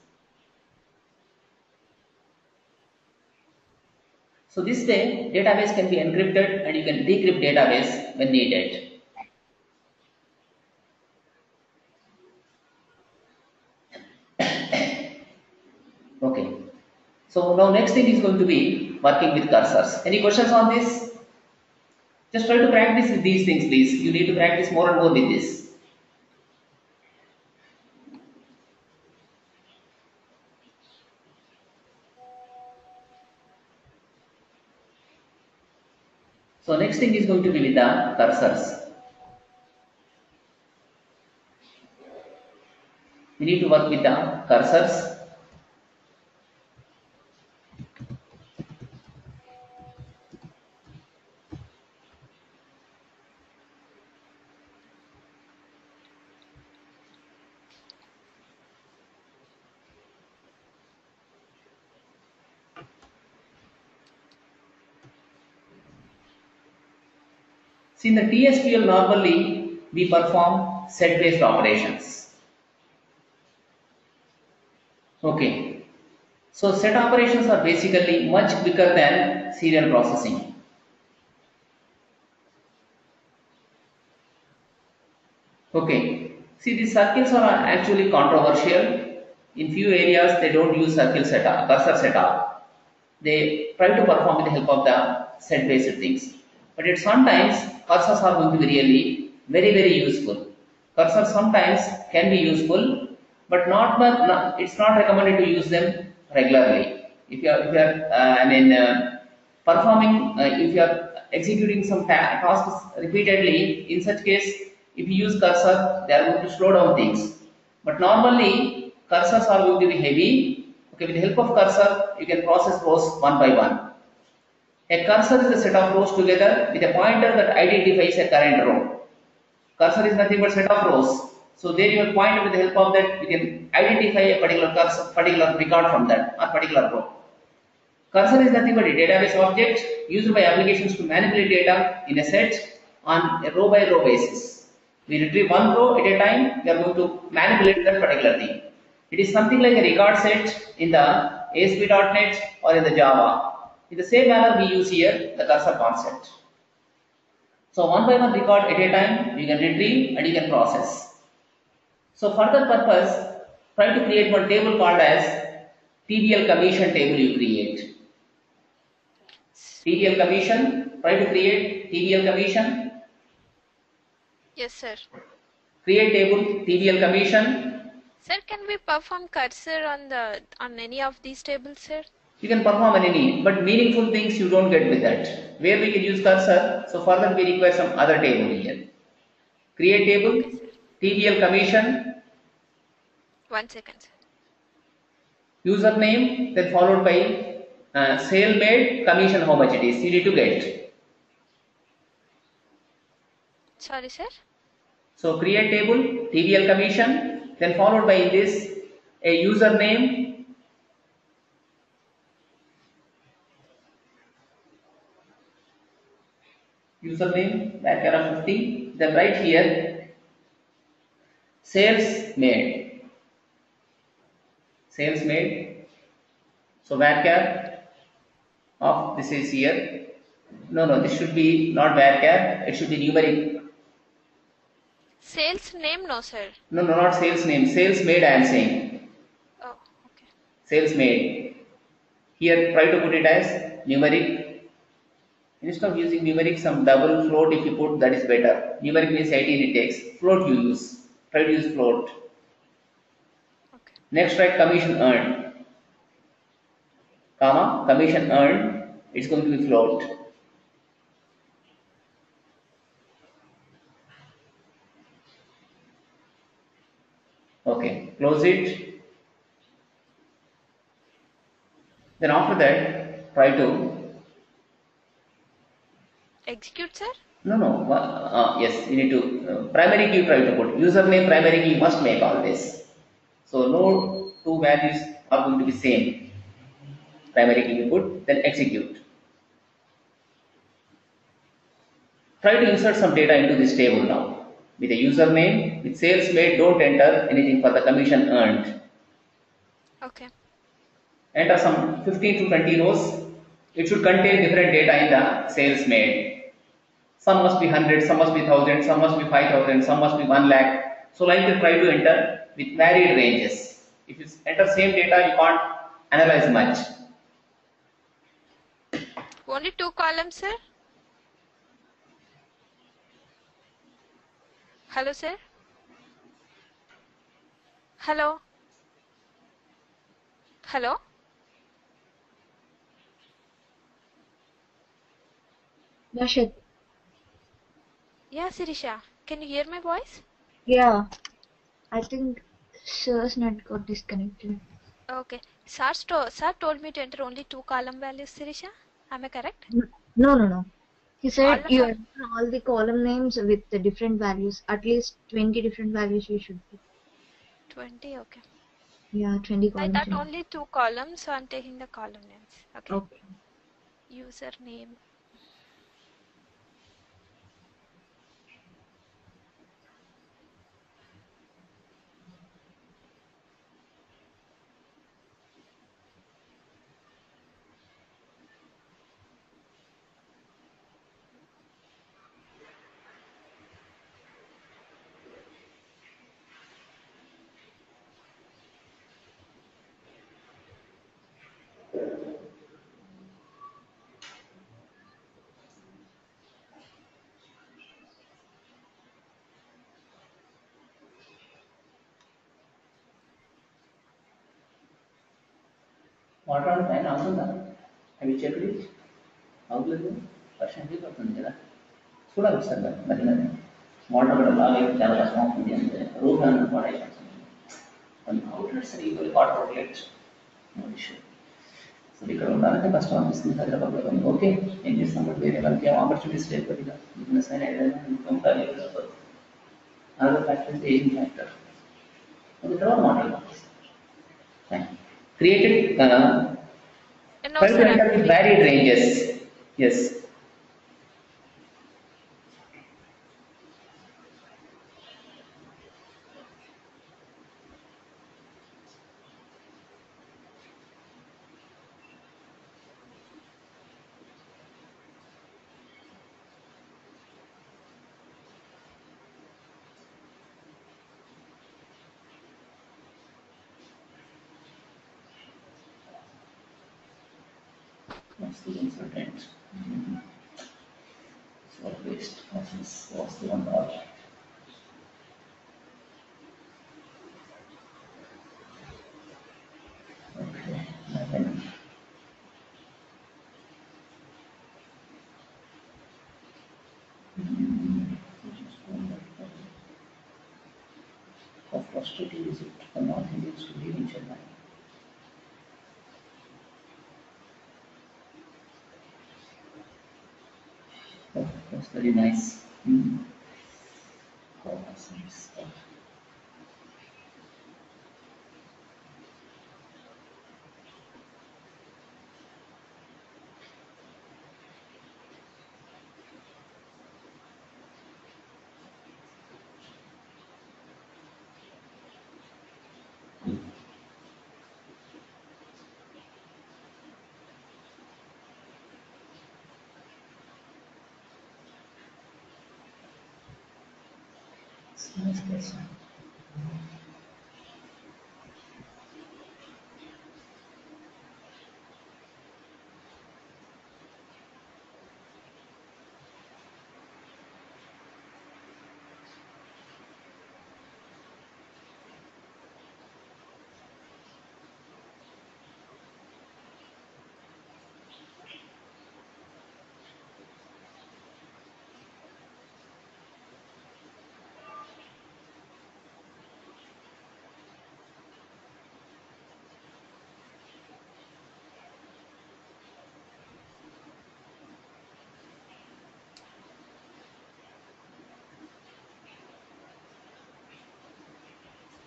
So this way, database can be encrypted and you can decrypt database when needed. Okay. So now next thing is going to be working with cursors. Any questions on this? Just try to practice with these things, please. You need to practice more and more with this. So next thing is going to be with the cursors. We need to work with the cursors. See, in the TSQL normally we perform set-based operations. Okay. So set operations are basically much quicker than serial processing. Okay. See, these circles are actually controversial. In few areas, they don't use circle setup, cursor setup. They try to perform with the help of the set-based things. But it sometimes cursors are going to be really very useful. Cursors sometimes can be useful, but it's not recommended to use them regularly. If you are performing, if you are executing some tasks repeatedly, in such case, if you use cursor, they are going to slow down things. But normally, cursors are going to be heavy. Okay, with the help of cursor, you can process rows one by one. A cursor is a set of rows together with a pointer that identifies a current row. Cursor is nothing but set of rows. So there you will point with the help of that, you can identify a particular cursor, particular record from that or particular row. Cursor is nothing but a database object used by applications to manipulate data in a set on a row by row basis. We retrieve one row at a time, we are going to manipulate that particular thing. It is something like a record set in the ASP.NET or in the Java. In the same manner we use here the cursor concept. So one by one record at a time, you can retrieve and you can process. So for that purpose, try to create one table called as TDL commission table you create. TDL commission, try to create TDL commission. Yes, sir. Create table TDL commission. Sir, can we perform cursor on any of these tables, sir? You can perform on any, but meaningful things you don't get with that. Where we can use cursor, so for that we require some other table here. Create table, Okay, sir. TDL commission, 1 second, sir. username, then followed by sale made, commission how much it is. You need to get. Sorry, sir. So create table, TDL commission, then followed by this a username, that kind of 50. Then right here sales made, sales made. So varchar of this is here. No, this should be not varchar. It should be numeric. Sales name, no, sir. No, not sales name. Sales made. I am saying Oh, okay. sales made. Here, try to put it as numeric. Instead of using numeric, some double float if you put, that is better. Numeric means 18 it takes. Float you use. Try to use float. Okay. Next, write commission earned, comma, commission earned. It's going to be float. Okay, close it. Then after that, try to Execute, sir? no. Yes, you need to primary key. Try to put username primary key must make all this. So no two values are going to be same. Primary key you put, then execute. Try to insert some data into this table now. With a username, with sales made, don't enter anything for the commission earned. Okay. Enter some 15 to 20 rows. It should contain different data in the sales made. Some must be 100, some must be 1000, some must be 5000, some must be 1 lakh. So like to try to enter with varied ranges. If you enter same data, you can't analyze much. Only 2 columns, sir? Hello, sir? Hello? Hello? Rashid. Yeah, Sirisha. Can you hear my voice? Yeah. I think Sir's net got disconnected. Okay. Sir told me to enter only 2 column values, Sirisha. Am I correct? No. He said All of you us. enter all the column names with the different values. At least 20 different values you should put. 20, okay. Yeah, 20 I columns. thought only 2 columns, so I'm taking the column names. Okay. Okay. Username. Water on పైన అవుతుందా? అవి checked అవుతుంది percentage అవుతుంది కదా, చూడాలి ఒకసారి మరి మరి వాటర్ కూడా బాగా అయితే చాలా కష్టం అవుతుంది అంటే రూమ్ అన్న వాడేసాల్సి ఉంటుంది. కొన్ని outlets equal water outlet no issue. So ఇక్కడ ఉండాలంటే కష్టం అనిపిస్తుంది హైదరాబాద్లో, కానీ ఓకే ఏం చేస్తాం, బట్ వేరే వాళ్ళకి ఏం ఆపర్చునిటీస్ లేదు కొద్దిగా బిజినెస్ అయినా ఏదైనా ఇన్కమ్ కానీ another factor is ageing factor. అది తర్వాత మాట్లాడదాం. Created No, try to sir, I'm enter with doing. varied ranges. Yes. What's the consultant? So waste office. What's the one part? Okay. Nothing. How frustrating is it for North Indians to live in Chennai? Oh, that's very nice. Oh, that's nice. It's nice person.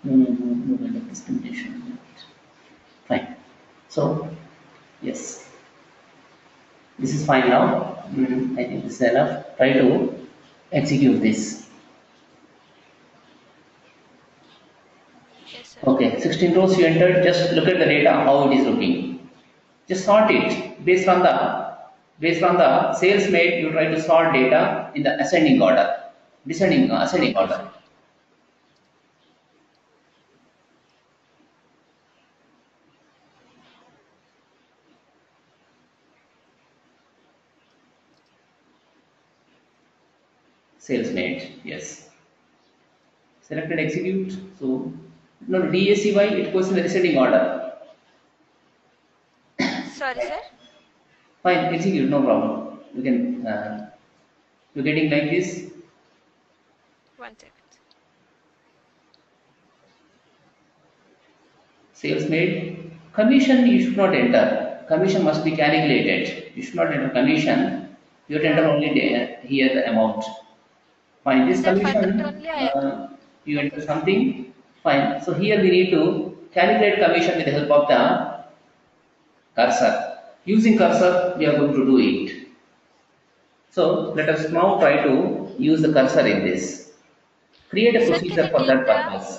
No kind of discrimination. Fine. So, yes, this is fine now. I think this is enough. Try to execute this. Yes, sir. Okay, 16 rows you entered. Just look at the data, how it is looking. Just sort it based on the sales made. You try to sort data in the ascending order, ascending Okay, order. sir. Sales made, yes. Selected execute. So no DACY, it goes in the descending order. Sorry, sir. Fine, execute, no problem. You can you're getting like this. 1 second. Sales made. Commission you should not enter. Commission must be calculated. You should not enter commission. You have to enter Yeah. only here the amount. Fine. This Sir, for that commission, only I. you Okay, enter sir. something. Fine. So here we need to calculate commission with the help of the cursor. Using cursor, we are going to do it. So let us now try to use the cursor in this. Create a Sir, can procedure you for take that the. purpose.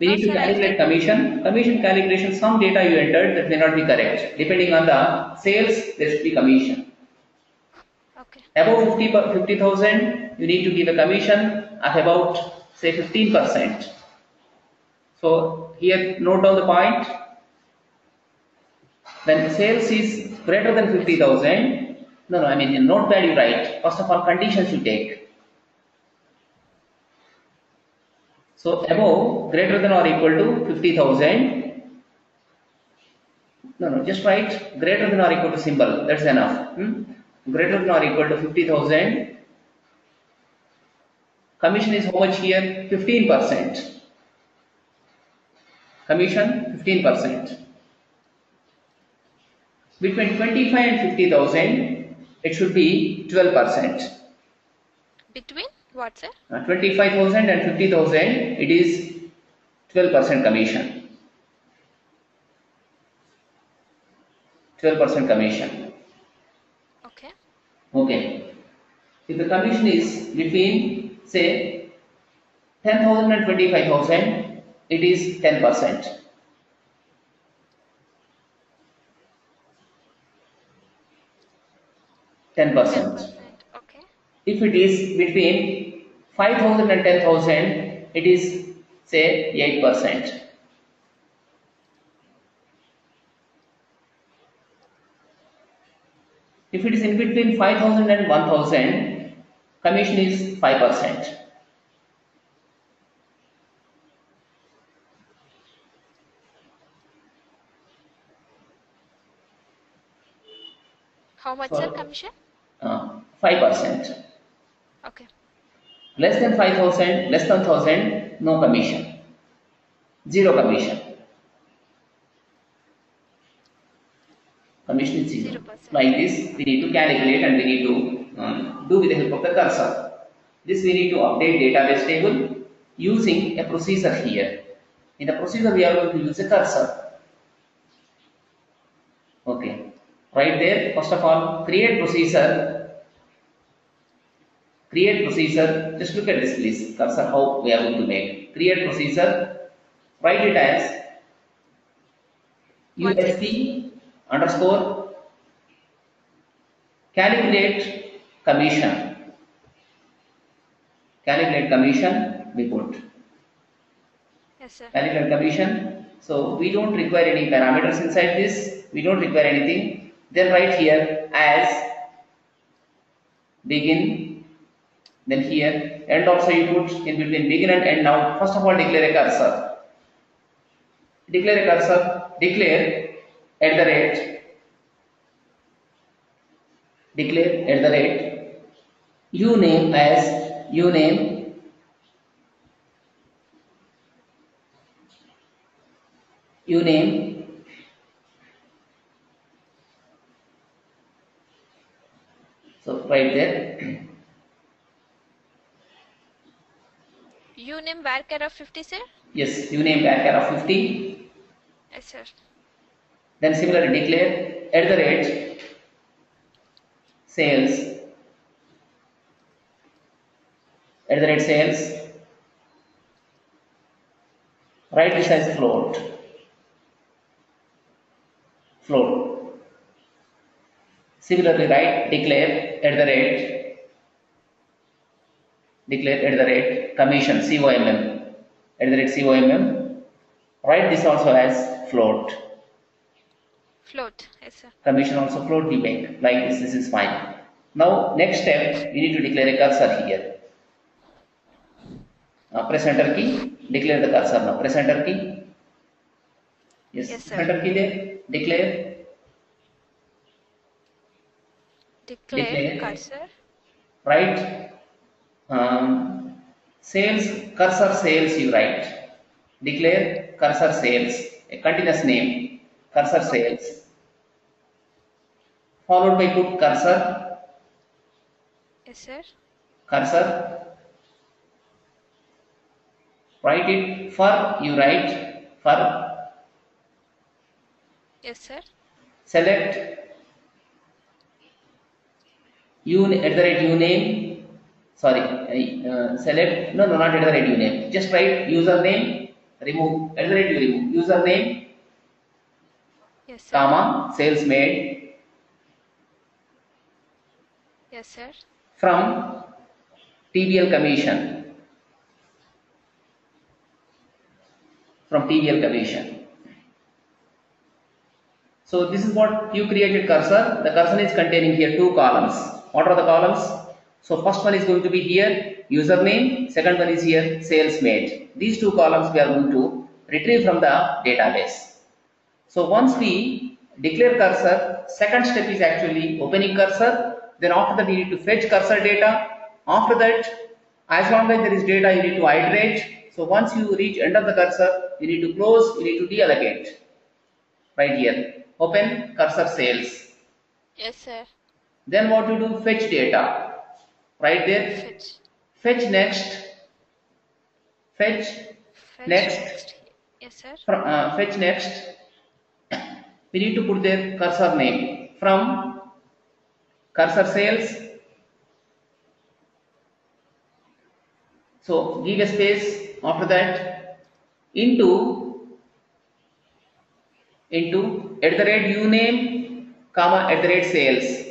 We No, need to sir, I'll calculate take. commission. Commission calculation, some data you entered that may not be correct. Depending on the sales, there should be commission. Okay. Above 50,000, you need to give a commission of about say 15%. So here note down the point. When sales is greater than Yes, sir. 50,000, no, I mean in notepad you write. First of all, conditions you take. So above greater than or equal to 50,000, No, no, just write greater than or equal to symbol. That's enough. Greater than or equal to 50,000. Commission is how much here? 15%. Commission 15%. Between 25 and 50,000, it should be 12%. Between what, sir? 25,000 and 50,000, it is 12% commission. 12% commission. Okay. Okay. If the commission is between, say, 10,000 and 25,000, it is 10%. 10%. 10%. Okay. If it is between 5,000 and 10,000, it is say 8%. If it is in between 5,000 and 1,000, commission is 5%. How much, sir, So commission? 5%. Okay. Less than 5,000, less than 1,000, no commission. Zero commission. Commission is zero. 0%. Like this, we need to calculate and we need to do with the help of the cursor. This we need to update database table using a procedure here. In the procedure, we are going to use a cursor. Okay. Right there, first of all, create procedure. Create procedure. Just look at this, please. Cursor, how we are going to make. Create procedure. Write it as One second. USP underscore calculate commission. Calculate commission, we put. Yes, sir. Calculate commission. So we don't require any parameters inside this. We don't require anything. Then write here as begin. Then here end also you put in between begin and end. Now first of all declare a cursor. Declare a cursor. Declare at the rate. Declare at the rate. You name as you name. You name. So right there. You name varchar of 50, sir? Yes, you name varchar of 50. Yes, sir. Then similarly declare at the rate sales. At the rate sales. Write this as float. Float. Similarly write declare at the rate. Declare at the rate commission COMM. At the rate COMM. Write this also as float. Float. Yes, sir. Commission also float we make. Like this is fine. Now next step we need to declare a cursor here. Press enter key. Declare the cursor now. Press enter key. Yes, sir. Enter key there. Declare. Declare cursor. Write sales cursor sales you write. Declare cursor sales. A continuous name. Cursor sales. Followed by put cursor. Yes, sir. Cursor. Write it for you write for. Yes, sir. Select you at the rate you name. Sorry, select no not at the rate you name. Just write username. Remove at the rate you remove username, Yes, sir. comma sales made Yes, sir. from TBL commission. From TBL commission. So this is what you created cursor. The cursor is containing here two columns. What are the columns? So first one is going to be here username. Second one is here sales made. These two columns we are going to retrieve from the database. So once we declare cursor. Second step is actually opening cursor. Then after that, you need to fetch cursor data. After that, as long as there is data, you need to iterate. So once you reach end of the cursor, you need to close, you need to deallocate. Right here, open cursor sales. Yes, sir. Then what you do? Fetch data. Right there. Fetch. Fetch next. Fetch Fetch next. next. Yes, sir. Fetch next. We need to put their cursor name from cursor sales. So give a space after that into at the rate uname comma at the rate sales.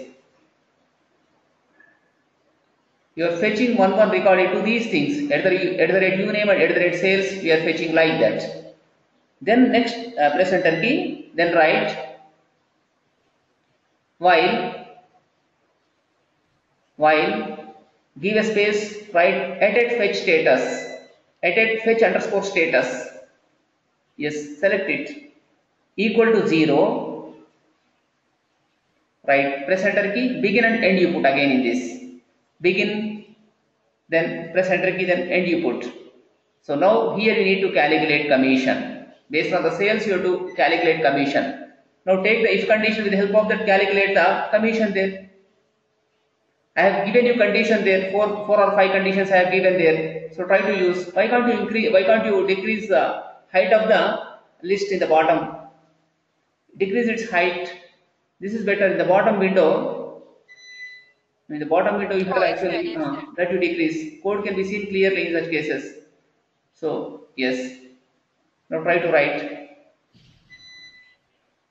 You are fetching one record into these things at the rate uname and at the rate sales. We are fetching like that. Then next press enter key. Then write while give a space, write at fetch status, at fetch underscore status. Yes, select it, equal to 0. Right, press enter key, begin and end you put again in this. Begin, then press enter key, then end you put. So now here you need to calculate commission. Based on the sales you have to calculate commission. Now take the if condition, with the help of that calculate the commission there. I have given you condition there, four or five conditions I have given there. So try to use. Why can't you increase? Why can't you decrease the height of the list in the bottom? Decrease its height. This is better in the bottom window. In the bottom window, you have Oh, yes, sir. actually Yes, sir. that you decrease. Code can be seen clearly in such cases. So yes. Now try to write.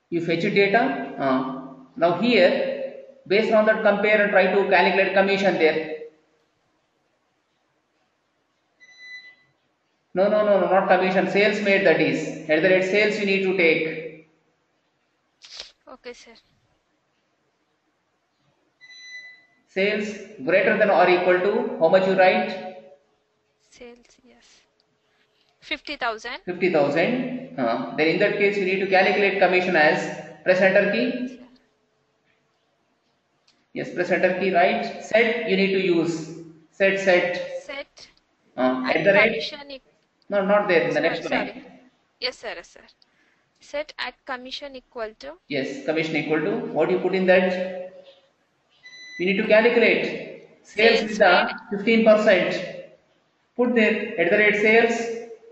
You fetch data. Now here, based on that, compare and try to calculate commission there. No, not commission. Sales made, that is. At the rate sales you need to take. Okay, sir. Sales greater than or equal to, how much you write? Sales, yes. 50,000. 50,000. Then in that case you need to calculate commission as, press enter Yes, key. sir. Yes, press enter key, right? Set you need to use. Set. Set At at the rate. commission. No, not there in the Sorry, next sorry. line. Yes, sir. Yes, sir. Set at commission equal to Yes, commission equal to, what you put in that? You need to calculate. Sales with sales made the 15%. Put there at the rate sales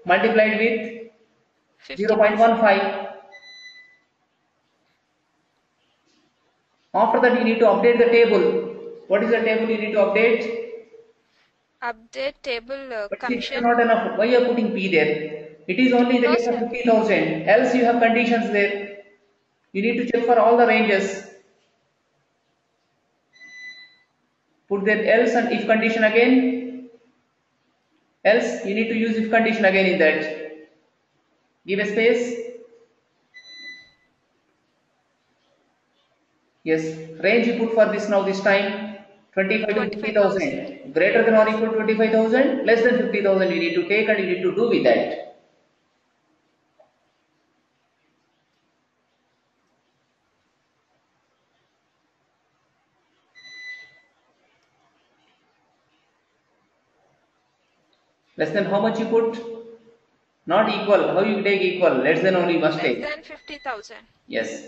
multiplied with 50%. 0.15. After that you need to update the table. What is the table you need to update? Update table But 6 is commission. not enough. Why you are putting P there? It is only in the No, case of sir. 50,000. Else you have conditions there. You need to check for all the ranges. Put there else and if condition again. Else you need to use if condition again in that. Give a space. Yes, range you put for this now this time 25 to 25,000. 50,000. Greater than or equal to 25,000, less than 50,000 you need to take and you need to do with that. Less than how much you put? Not equal. How you take equal? Less than only you must Less take. than 50,000. Yes.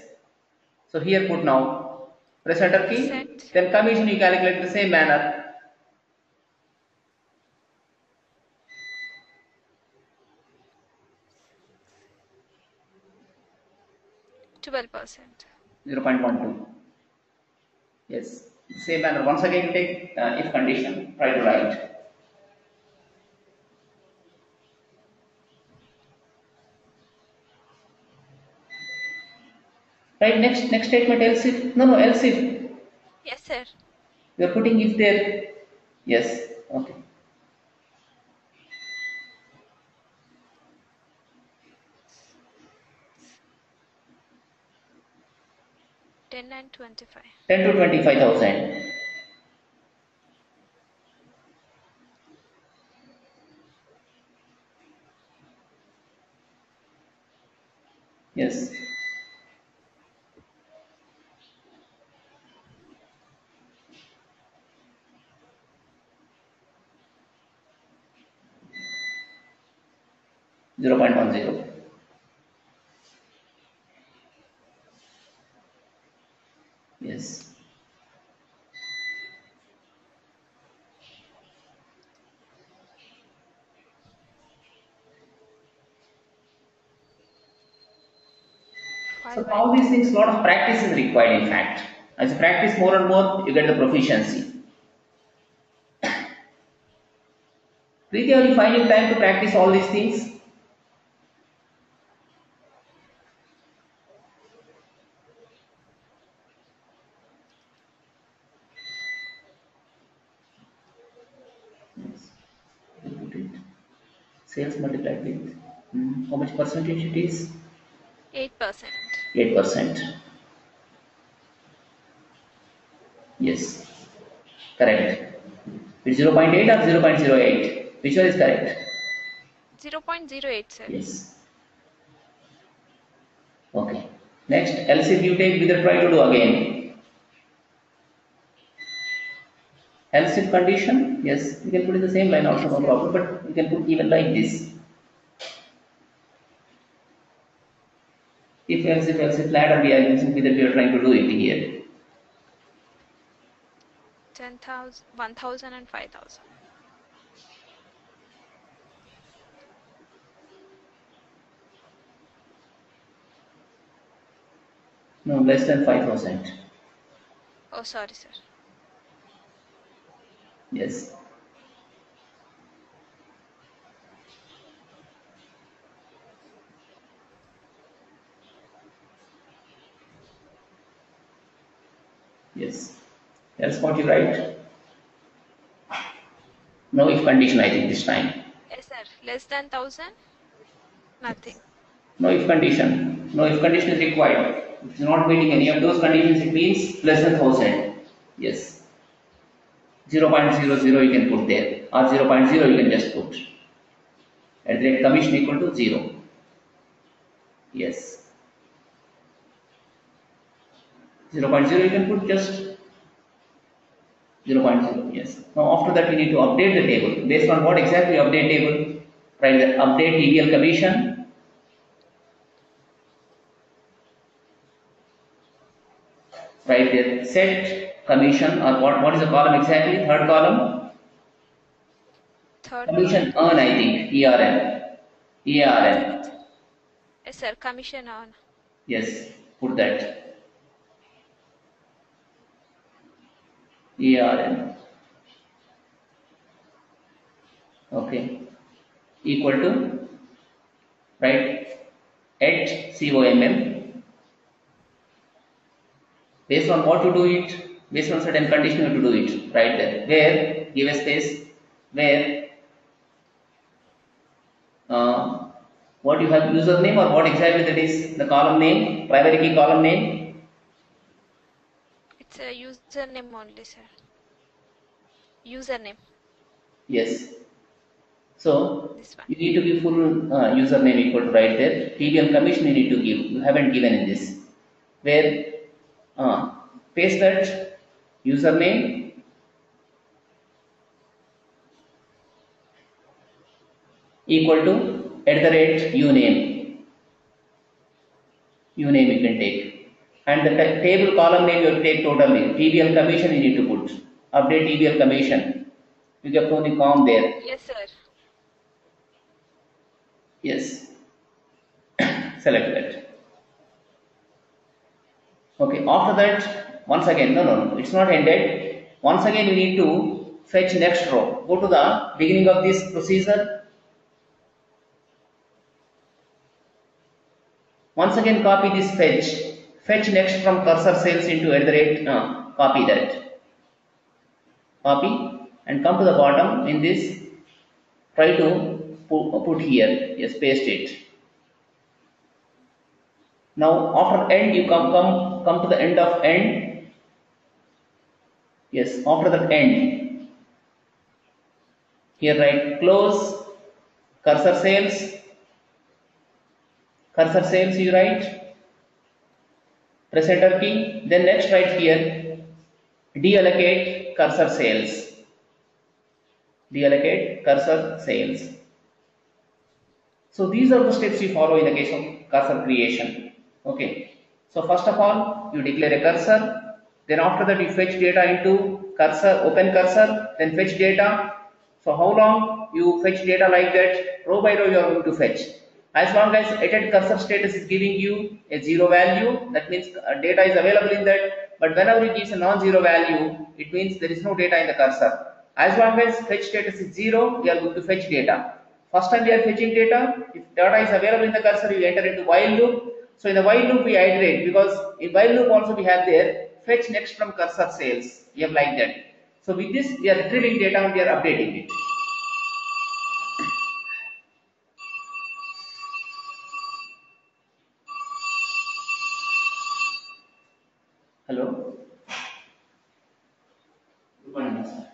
So here put now. Press enter key. Set Then commission you calculate the same manner. 12%. 0.12. Yes. Same manner. Once again take if condition. Try to write. Right, next statement else if. No, else if. Yes, sir. We are putting if there. Yes. Okay. 10 and 25. 10 to 25,000. Yes. 0.10. Yes. So Five all these eight. things, a lot of practice is required in fact. As you practice more and more, you get the proficiency. Preeti, are you finding time to practice all these things? Yes. Put it. Sales multiplied with how much percentage it is? 8%. 8%. Yes, correct. It's 0.8 or 0.08? Which one is correct? 0.08, sir. Yes. Okay. Next, else if you take with the try to do again. Else if condition, yes, you can put in the same line also, Yes, no sir. problem, but you can put even like this. If else if ladder we are using with that we are trying to do it here. 10,000, 1,000 and 5,000. No, less than 5,000. Oh, sorry, sir. Yes. Yes. Else what you write? No if condition I think this time. Yes, sir. Less than 1,000? Nothing. No if condition. No if condition is required. If it's not meeting any of those conditions, it means less than 1,000. Yes. 0.00 you can put there, or 0.0 you can just put. At the rate commission equal to 0. Yes. 0.0 you can put just 0.0. Yes. Now after that we need to update the table. Based on what exactly update table? Right. The update TBL commission. Right there. Set commission, or what is the column exactly? Third column. Third Commission column. earn I think. ERN. ERN. Yes, sir. Commission on. Yes. Put that. ERN. Okay. Equal to, right, at COMM. Based on what you do it, based on certain condition you have to do it, right there. Where, give a space, where, uh, what you have username or what exactly that is the column name, primary key column name. It's a username only, sir. Username. Yes. So This one. you need to give full username equal to right there. TDM commission you need to give. You haven't given in this. Where paste that username equal to at the rate uname. Uname you can take. And the table column name you have to take totally. TBL commission you need to put. Update TBL commission. You get only com there. Yes, sir. Yes. Select that. Okay. After that, once again, no, it's not ended. Once again, you need to fetch next row. Go to the beginning of this procedure. Once again, copy this fetch. Fetch next from cursor sales into at the rate. Copy that. Copy and come to the bottom in this. Try to put here. Yes, paste it. Now after end, you come to the end of end. Yes, after that end. Here write close cursor sales. Cursor sales you write. Press enter key. Then next write here deallocate cursor sales. Deallocate cursor sales. So these are the steps you follow in the case of cursor creation. Okay. So first of all, you declare a cursor. Then after that, you fetch data into cursor, open cursor, then fetch data. So how long you fetch data like that? Row by row you are going to fetch. As long as added cursor status is giving you a zero value, that means data is available in that. But whenever it gives a non-zero value, it means there is no data in the cursor. As long as fetch status is zero, we are going to fetch data. First time we are fetching data. If data is available in the cursor, you enter into while loop. So in the while loop we iterate, because in while loop also we have there fetch next from cursor sales. We have like that. So with this we are retrieving data and we are updating it. Hello. Good morning, sir.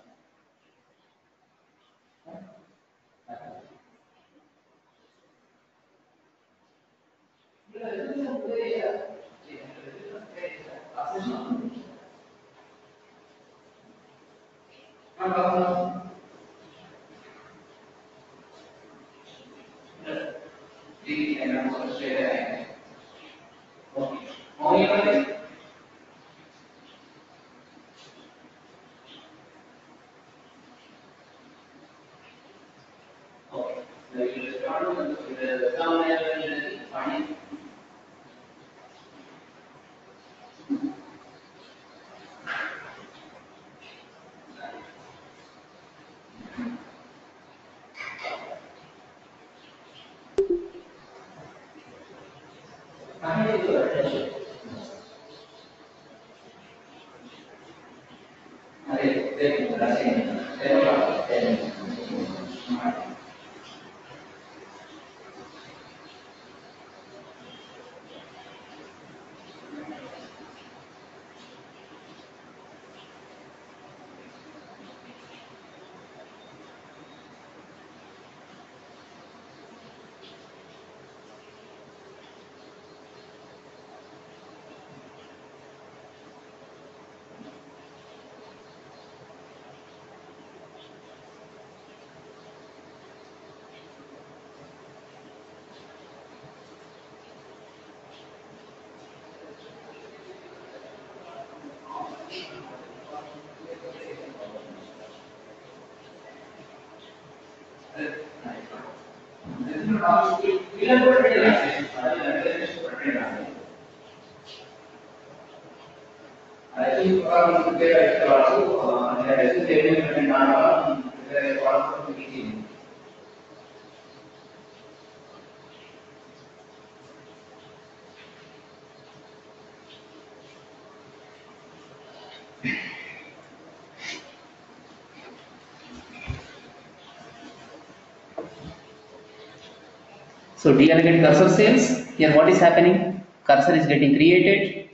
So deallocate cursor sales. Here what is happening? Cursor is getting created.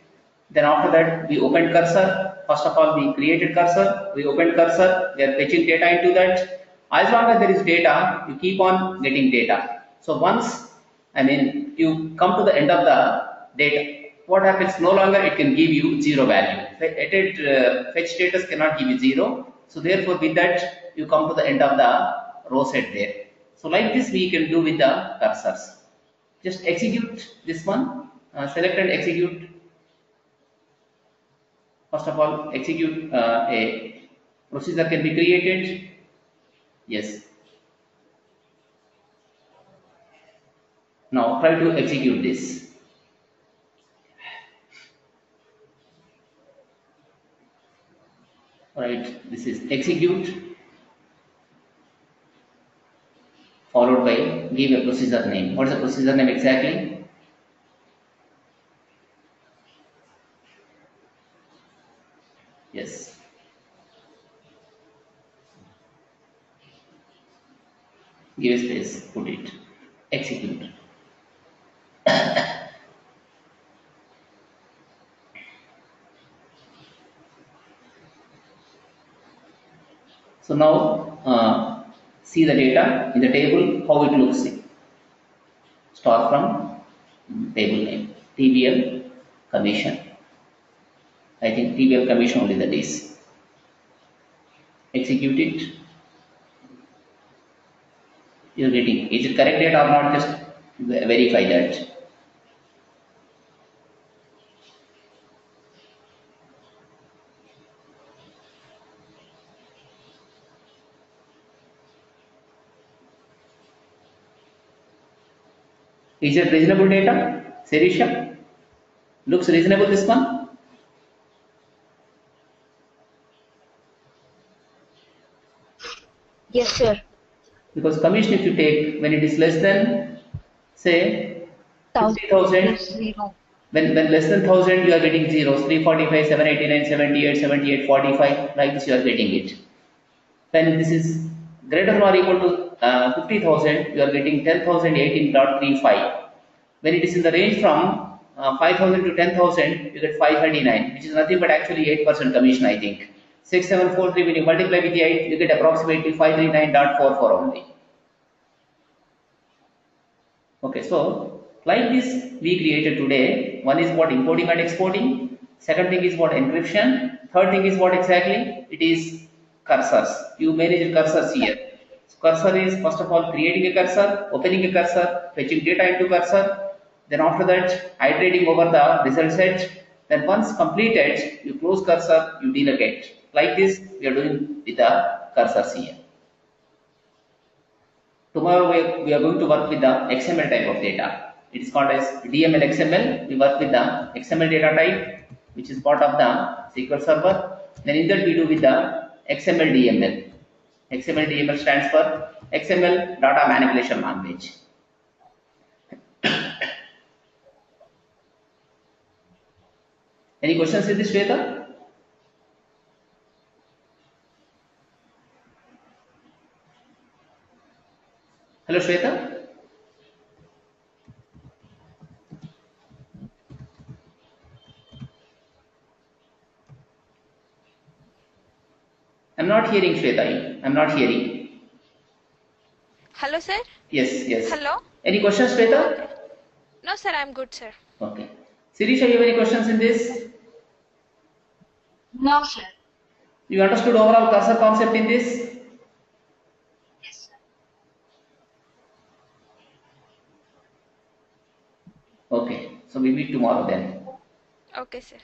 Then after that we opened cursor. First of all we created cursor. We opened cursor. We are fetching data into that. As long as there is data, you keep on getting data. So once you come to the end of the data, what happens? No longer it can give you zero value. Fetch status cannot give you zero. So therefore with that you come to the end of the row set there. So like this we can do with the cursors. Just execute this one, select and execute. First of all, execute a procedure can be created. Yes. Now try to execute this. Right. This is execute followed by give a procedure name. What is the procedure name exactly? Yes. Give a space. Put it. Execute. So now see the data in the table, how it looks. Start from table name, TBL commission. I think TBL commission only the days. Execute it. you're getting. Is it correct data or not? Just verify that. Is it reasonable data? Serisha? Looks reasonable this one? Yes, sir. Because commission if you take when it is less than say 1000 50,000, plus 0. when less than 1,000 you are getting zeros 345, 789, 78, 78, 45 like this you are getting it. When this is greater than or equal to 50,000 you are getting 10,018.35. When it is in the range from 5,000 to 10,000 you get 539 which is nothing but actually 8% commission I think. 6743 when you multiply with the 8 you get approximately 539.44 only. Okay, so like this we created today. One is what importing and exporting. Second thing is what encryption. Third thing is what exactly? It is cursors. You manage cursors here. So cursor is first of all creating a cursor, opening a cursor, fetching data into cursor. Then after that, iterating over the result set. Then once completed, you close cursor, you delocate. Like this, we are doing with the cursors here. Tomorrow we are going to work with the XML type of data. It is called as DML XML. We work with the XML data type, which is part of the SQL Server. Then in that we do with the XML DML. XML DML stands for XML Data Manipulation Language. Any questions with this, Shweta? Hello, Shweta. I'm not hearing Shweta. I'm not hearing. Hello, sir. Yes, yes. Hello. Any questions, Shweta? Okay. No, sir, I'm good, sir. Okay. Sirisha, you have any questions in this? No, sir. You understood overall cursor concept in this? Yes, sir. Okay, so we meet tomorrow then. Okay, sir.